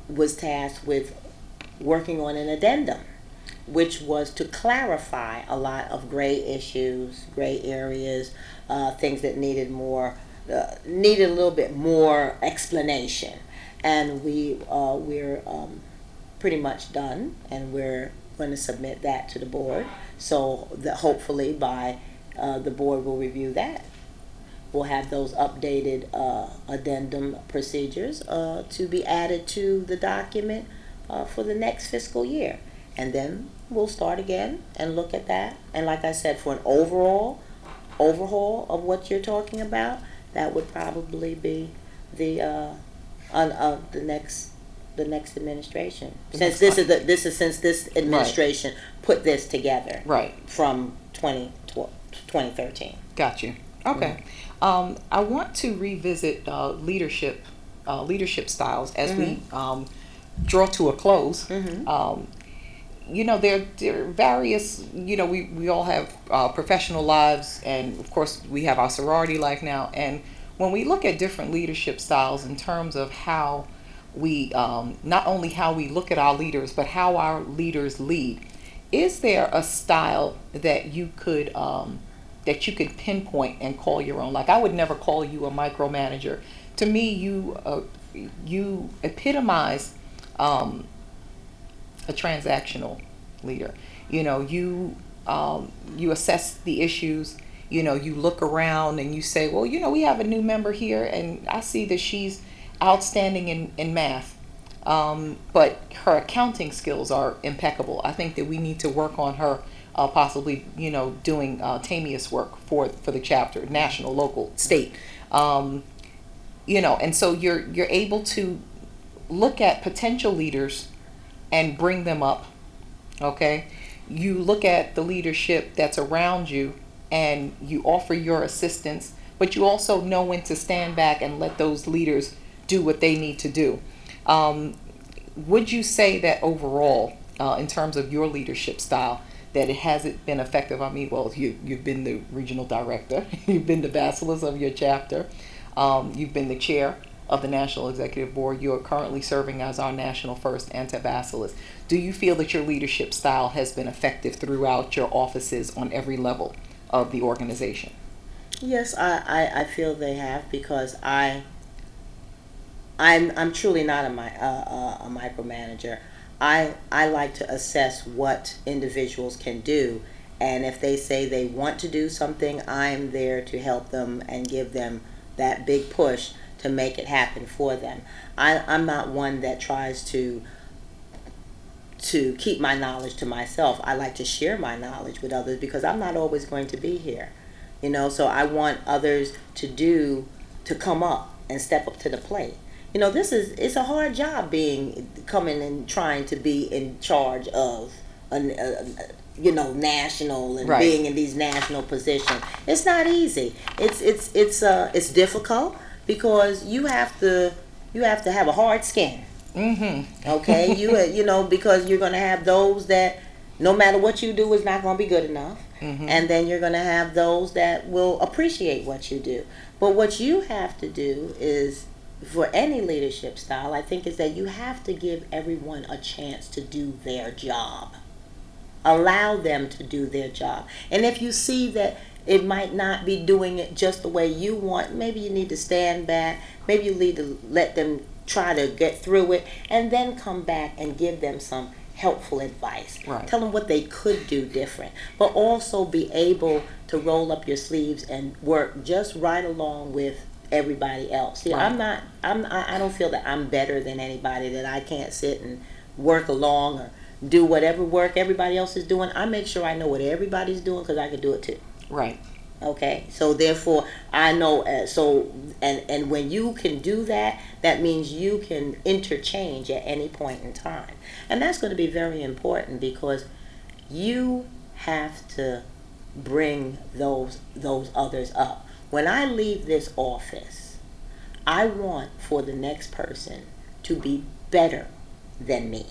Speaker 3: was tasked with working on an addendum, which was to clarify a lot of gray issues, gray areas, things that needed a little bit more explanation. And we're pretty much done, and we're going to submit that to the board, so that hopefully by the board will review that. We'll have those updated addendum procedures to be added to the document for the next fiscal year. And then we'll start again and look at that. And like I said, for an overhaul of what you're talking about, that would probably be the next administration. Since this administration put this together.
Speaker 2: Right.
Speaker 3: From 2013.
Speaker 2: Got you. Okay. I want to revisit leadership styles as we draw to a close. There are various, we all have professional lives, and of course we have our sorority life now. And when we look at different leadership styles in terms of how we, not only how we look at our leaders, but how our leaders lead, is there a style that you could pinpoint and call your own? Like, I would never call you a micromanager. To me, you epitomize a transactional leader. You assess the issues. You look around and you say, well, we have a new member here, and I see that she's outstanding in math. But her accounting skills are impeccable. I think that we need to work on her, possibly, doing Tamia's work for the chapter, national, local, state. And so you're able to look at potential leaders and bring them up. Okay, you look at the leadership that's around you and you offer your assistance, but you also know when to stand back and let those leaders do what they need to do. Would you say that overall, in terms of your leadership style, that it hasn't been effective? I mean, well, you've been the regional director, you've been the bacillus of your chapter, you've been the chair of the National Executive Board. You are currently serving as our national first antibacillus. Do you feel that your leadership style has been effective throughout your offices on every level of the organization?
Speaker 3: Yes, I feel they have, because I'm truly not a micromanager. I like to assess what individuals can do, and if they say they want to do something, I'm there to help them and give them that big push to make it happen for them. I'm not one that tries to keep my knowledge to myself. I like to share my knowledge with others, because I'm not always going to be here. So I want others to come up and step up to the plate. It's a hard job coming and trying to be in charge of national, and
Speaker 2: Right.
Speaker 3: being in these national positions. It's not easy. It's difficult, because you have to have a hard skin.
Speaker 2: Mm-hmm.
Speaker 3: Okay, because you're gonna have those that no matter what you do is not gonna be good enough,
Speaker 2: Mm-hmm.
Speaker 3: and then you're gonna have those that will appreciate what you do. But what you have to do is, for any leadership style, I think, is that you have to give everyone a chance to do their job. Allow them to do their job. And if you see that it might not be doing it just the way you want, maybe you need to stand back. Maybe you need to let them try to get through it, and then come back and give them some helpful advice.
Speaker 2: Right.
Speaker 3: Tell them what they could do different, but also be able to roll up your sleeves and work just right along with everybody else. See,
Speaker 2: Right.
Speaker 3: I don't feel that I'm better than anybody, that I can't sit and work along or do whatever work everybody else is doing. I make sure I know what everybody's doing, because I can do it too.
Speaker 2: Right.
Speaker 3: Okay, so therefore I know, and when you can do that, that means you can interchange at any point in time, and that's going to be very important, because you have to bring those others up. When I leave this office, I want for the next person to be better than me,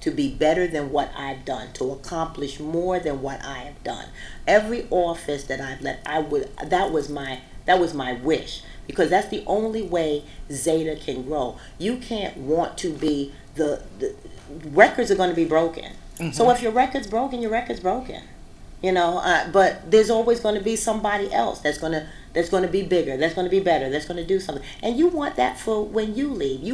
Speaker 3: to be better than what I've done, to accomplish more than what I have done. Every office that I've left, that was my wish, because that's the only way Zeta can grow. You can't want to be the records are going to be broken. Mm-hmm. So if your record's broken, your record's broken. But there's always going to be somebody else that's going to be bigger, that's going to be better, that's going to do something. And you want that for when you leave.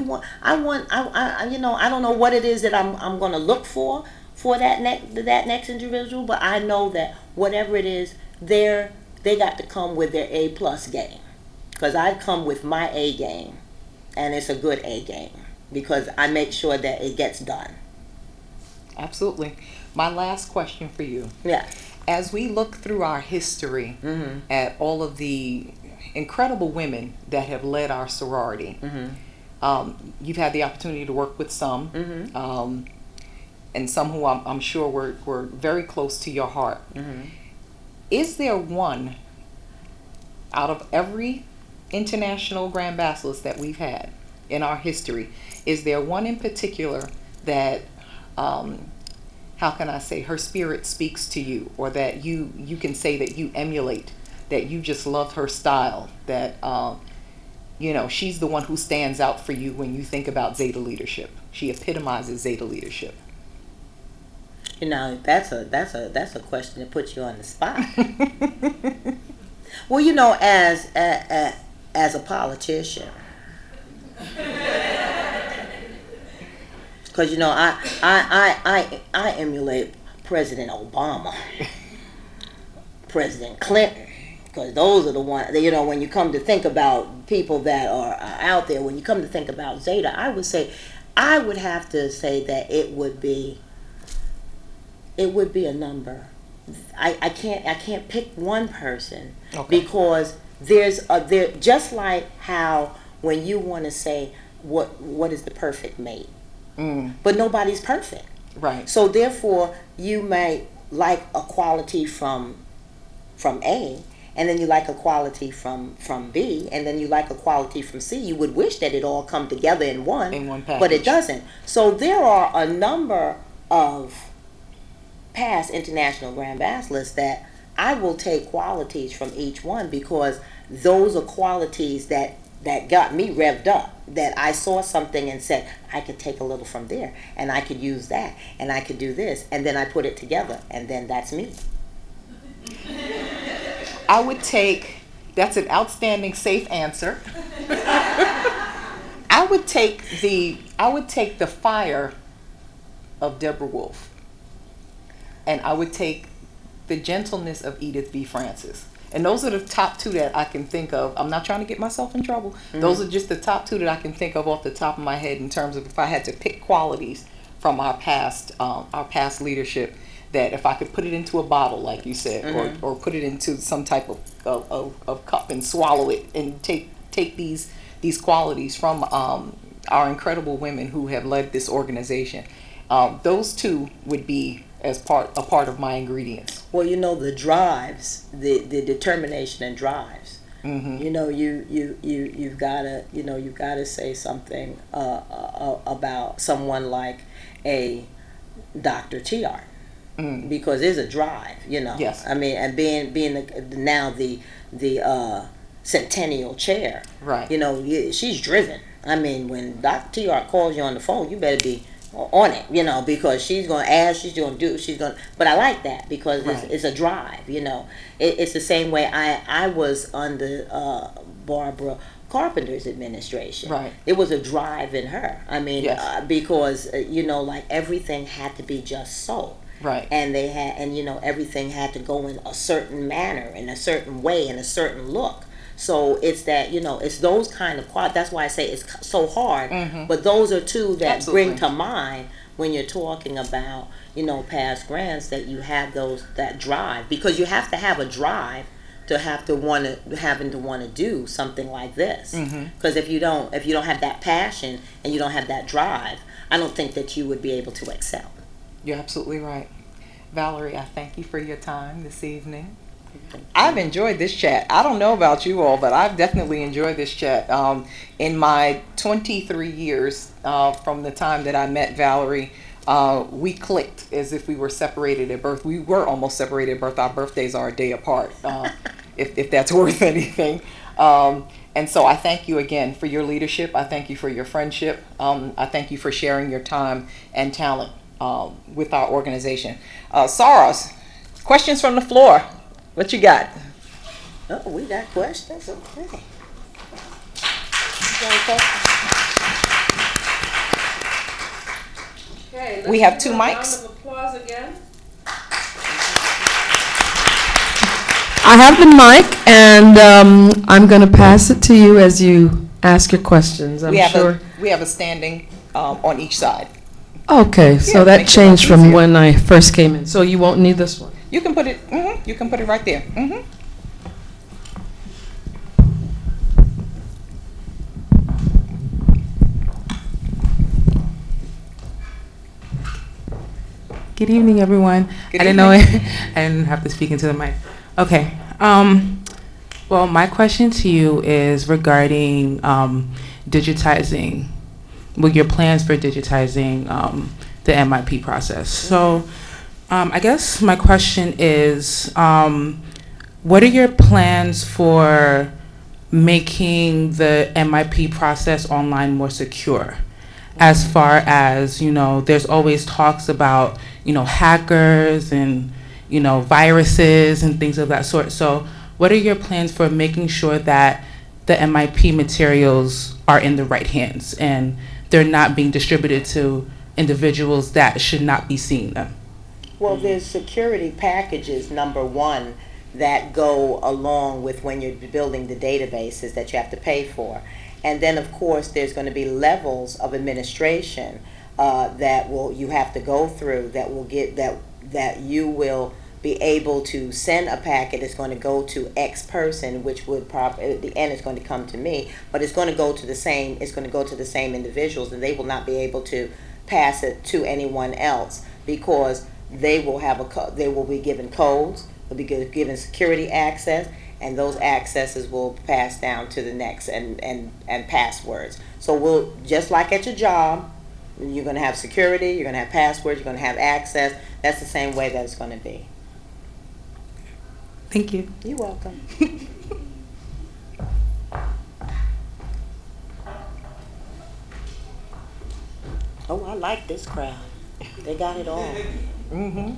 Speaker 3: I don't know what it is that I'm going to look for that next individual, but I know that whatever it is, they got to come with their A+ game, because I come with my A game, and it's a good A game, because I make sure that it gets done.
Speaker 2: Absolutely. My last question for you.
Speaker 3: Yeah.
Speaker 2: As we look through our history,
Speaker 3: Mm-hmm.
Speaker 2: at all of the incredible women that have led our sorority,
Speaker 3: Mm-hmm.
Speaker 2: You've had the opportunity to work with some,
Speaker 3: Mm-hmm.
Speaker 2: And some who I'm sure were very close to your heart.
Speaker 3: Mm-hmm.
Speaker 2: Is there one, out of every international Grand Bacillus that we've had in our history, is there one in particular that, how can I say, her spirit speaks to you, or that you can say that you emulate, that you just love her style, that she's the one who stands out for you when you think about Zeta leadership? She epitomizes Zeta leadership.
Speaker 3: That's a question that puts you on the spot. Well, as a politician, because I emulate President Obama, President Clinton, because those are the ones. When you come to think about people that are out there, when you come to think about Zeta, I would say I would have to say that it would be a number. I can't pick one person,
Speaker 2: Okay.
Speaker 3: because there just like how when you want to say what is the perfect mate, but nobody's perfect.
Speaker 2: Right.
Speaker 3: So therefore, you may like a quality from A, and then you like a quality from B, and then you like a quality from C. You would wish that it all come together in one
Speaker 2: package.
Speaker 3: but it doesn't. So there are a number of past international grand bachelors that I will take qualities from each one, because those are qualities that got me revved up, that I saw something and said, I could take a little from there, and I could use that, and I could do this, and then I put it together, and then that's me.
Speaker 2: I would take, that's an outstanding safe answer. I would take the fire of Deborah Wolf, and I would take the gentleness of Edith B. Francis. And those are the top two that I can think of. I'm not trying to get myself in trouble. Those are just the top two that I can think of off the top of my head, in terms of if I had to pick qualities from our past leadership, that if I could put it into a bottle, like you said, or put it into some type of cup and swallow it, and take these qualities from our incredible women who have led this organization. Those two would be a part of my ingredients.
Speaker 3: Well, the drives, the determination and drives. You've gotta say something about someone like a Dr. T.R. Because there's a drive.
Speaker 2: Yes.
Speaker 3: I mean, and being now the centennial chair.
Speaker 2: Right.
Speaker 3: She's driven. I mean, when Dr. T.R. calls you on the phone, you better be on it, because she's going to ask, she's going to do, but I like that, because it's a drive, it's the same way I was under Barbara Carpenter's administration.
Speaker 2: Right.
Speaker 3: It was a drive in her. I mean,
Speaker 2: yes.
Speaker 3: Because, like everything had to be just so.
Speaker 2: Right.
Speaker 3: And they had, everything had to go in a certain manner, in a certain way, in a certain look. So it's that, it's those kind of qualities. That's why I say it's so hard. But those are two that bring to mind when you're talking about, past grands, that you have that drive. Because you have to have a drive to having to want to do something like this. Because if you don't have that passion and you don't have that drive, I don't think that you would be able to excel.
Speaker 2: You're absolutely right. Valerie, I thank you for your time this evening. I've enjoyed this chat. I don't know about you all, but I've definitely enjoyed this chat. In my 23 years from the time that I met Valerie, we clicked as if we were separated at birth. We were almost separated at birth. Our birthdays are a day apart, if that's worth anything. And so I thank you again for your leadership. I thank you for your friendship. I thank you for sharing your time and talent with our organization. Saras, questions from the floor. What you got?
Speaker 3: Oh, we got questions. Okay.
Speaker 1: Okay,
Speaker 2: We have two mics.
Speaker 1: Round of applause again.
Speaker 4: I have the mic, and I'm going to pass it to you as you ask your questions.
Speaker 2: We have a standing on each side.
Speaker 4: Okay, so that changed from when I first came in. So you won't need this one.
Speaker 2: You can put it. You can put it right there.
Speaker 5: Good evening, everyone.
Speaker 2: Good
Speaker 5: I didn't know
Speaker 2: evening.
Speaker 5: I didn't have to speak into the mic. Okay. Well, my question to you is regarding digitizing. Well, your plans for digitizing the MIP process. So, I guess my question is, what are your plans for making the MIP process online more secure? As far as, there's always talks about, hackers and, viruses and things of that sort. So what are your plans for making sure that the MIP materials are in the right hands and they're not being distributed to individuals that should not be seeing them?
Speaker 3: Well, there's security packages, number one, that go along with when you're building the databases that you have to pay for. And then, of course, there's going to be levels of administration that will you have to go through that will get that you will be able to send a packet. It's going to go to X person, which would probably at the end it's going to come to me, but it's going to go to the same. It's going to go to the same individuals, and they will not be able to pass it to anyone else because they will have they will be given codes. They'll be given security access, and those accesses will pass down to the next and passwords. So we'll just like at your job. You're going to have security, you're going to have passwords, you're going to have access. That's the same way that it's going to be.
Speaker 5: Thank you.
Speaker 3: You're welcome. Oh, I like this crowd. They got it all.
Speaker 2: Mm-hmm.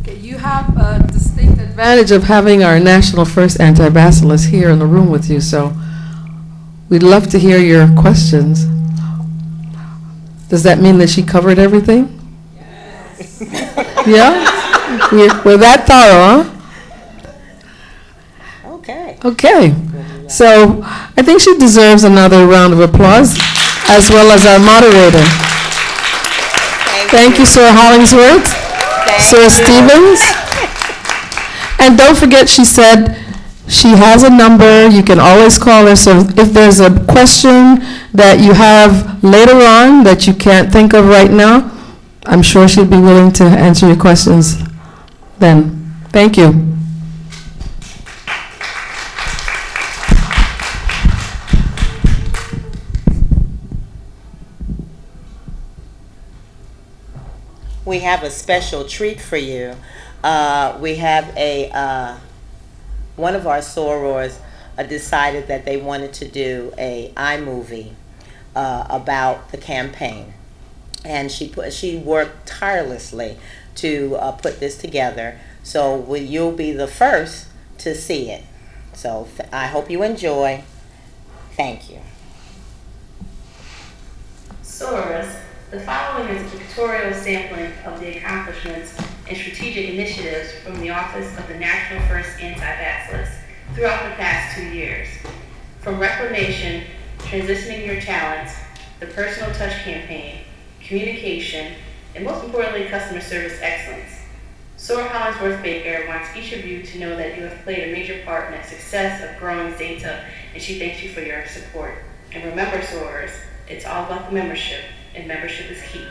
Speaker 4: Okay, you have a distinct advantage of having our national first anti-bacillus here in the room with you, so we'd love to hear your questions. Does that mean that she covered everything? Yes. Yeah? We're that thorough, huh?
Speaker 3: Okay.
Speaker 4: Okay. So I think she deserves another round of applause, as well as our moderator. Thank you, Sir Hollingsworth, Sir Stevens. And don't forget, she said she has a number. You can always call her. So if there's a question that you have later on that you can't think of right now, I'm sure she'd be willing to answer your questions then. Thank you.
Speaker 3: We have a special treat for you. We have one of our sorors decided that they wanted to do a iMovie about the campaign, and she worked tirelessly to put this together. So you'll be the first to see it. So I hope you enjoy. Thank you.
Speaker 6: Sorors, the following is a pictorial sampling of the accomplishments and strategic initiatives from the Office of the National First Anti-Bacillus throughout the past 2 years. From reclamation, transitioning your talents, the personal touch campaign, communication, and most importantly, customer service excellence. Soror Hollingsworth Baker wants each of you to know that you have played a major part in the success of growing Zeta, and she thanks you for your support. And remember, sorors, it's all about the membership, and membership is key.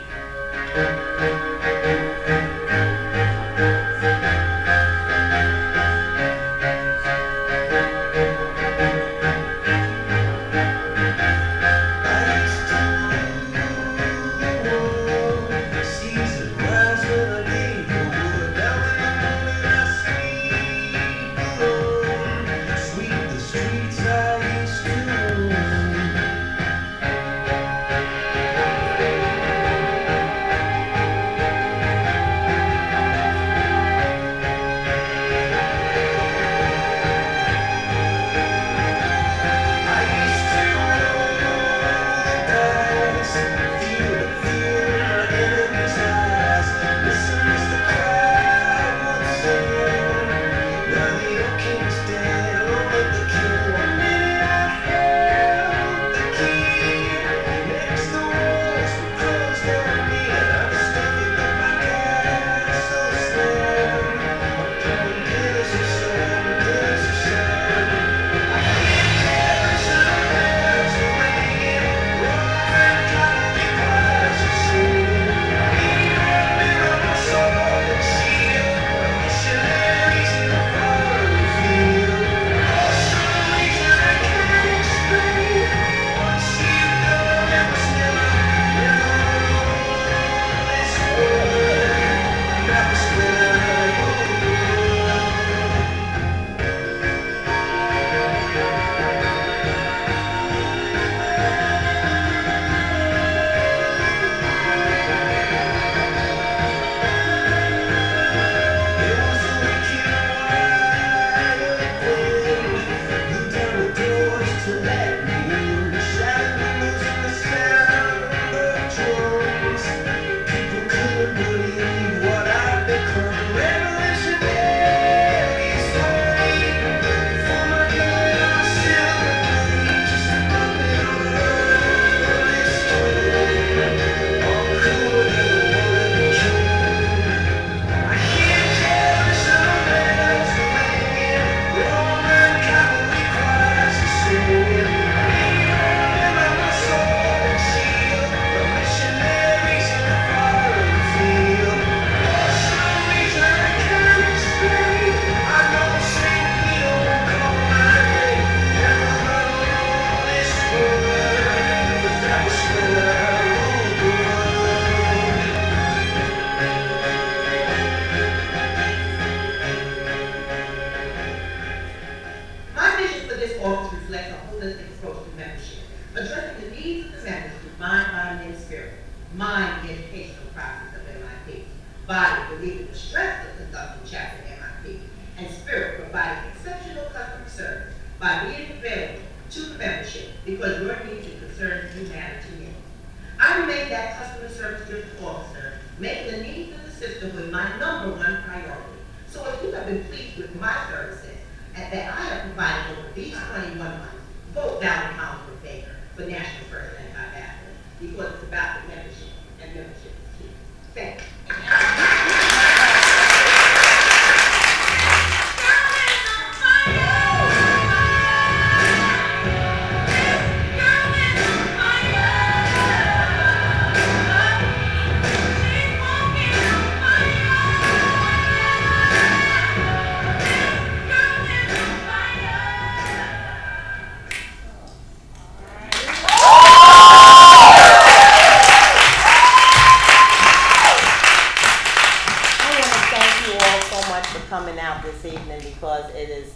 Speaker 7: educational process of MIP. Body, believing the strength of conducting chapter MIP. And spirit, providing exceptional customer service by being available to the membership because your needs and concerns do matter to you. I remain that customer service drift officer, making the needs of the system with my #1 priority. So if you have been pleased with my services and that I have provided over these 21 months, vote Valerie Hollingsworth Baker for National First Anti-Bachelor because it's about the membership, and membership is key. Thank you.
Speaker 3: Coming out this evening because it is,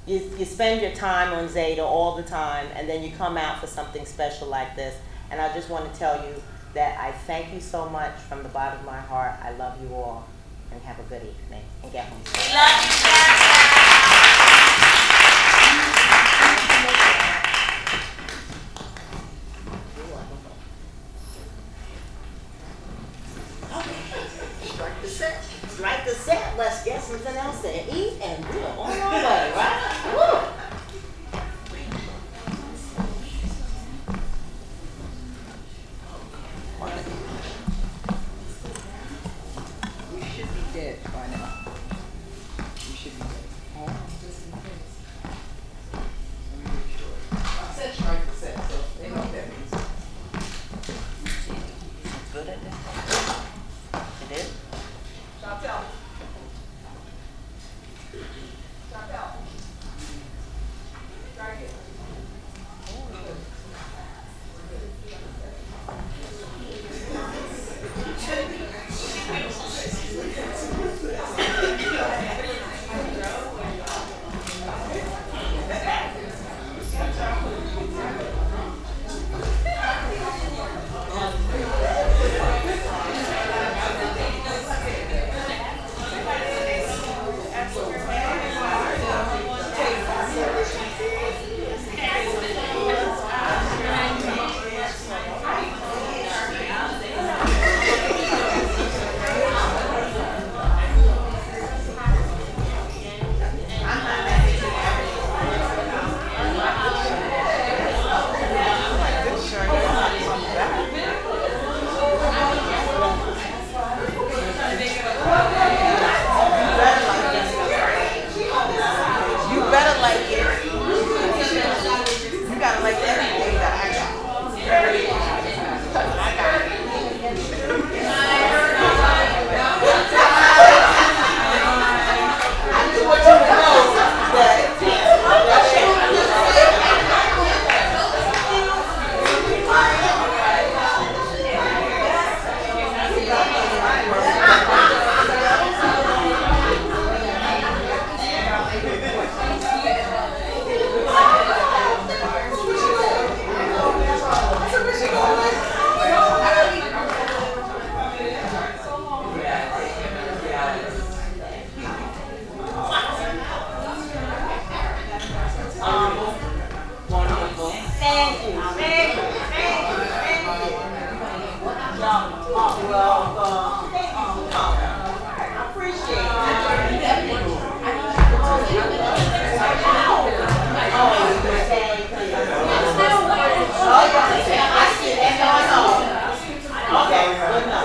Speaker 3: you spend your time on Zeta all the time and then you come out for something special like this. And I just want to tell you that I thank you so much from the bottom of my heart. I love you all and have a good evening and get home safe.
Speaker 6: We love
Speaker 3: Strike the set. Strike the set. Let's get something else to eat and we're on our way, right? Woo!
Speaker 2: We should be dead by now. We should be dead. Just in case. Let me make sure. I said strike the set, so they know what that means.
Speaker 3: Good at that. It is?
Speaker 2: Chopped out. Chopped out. Strike it.
Speaker 3: Okay, good enough.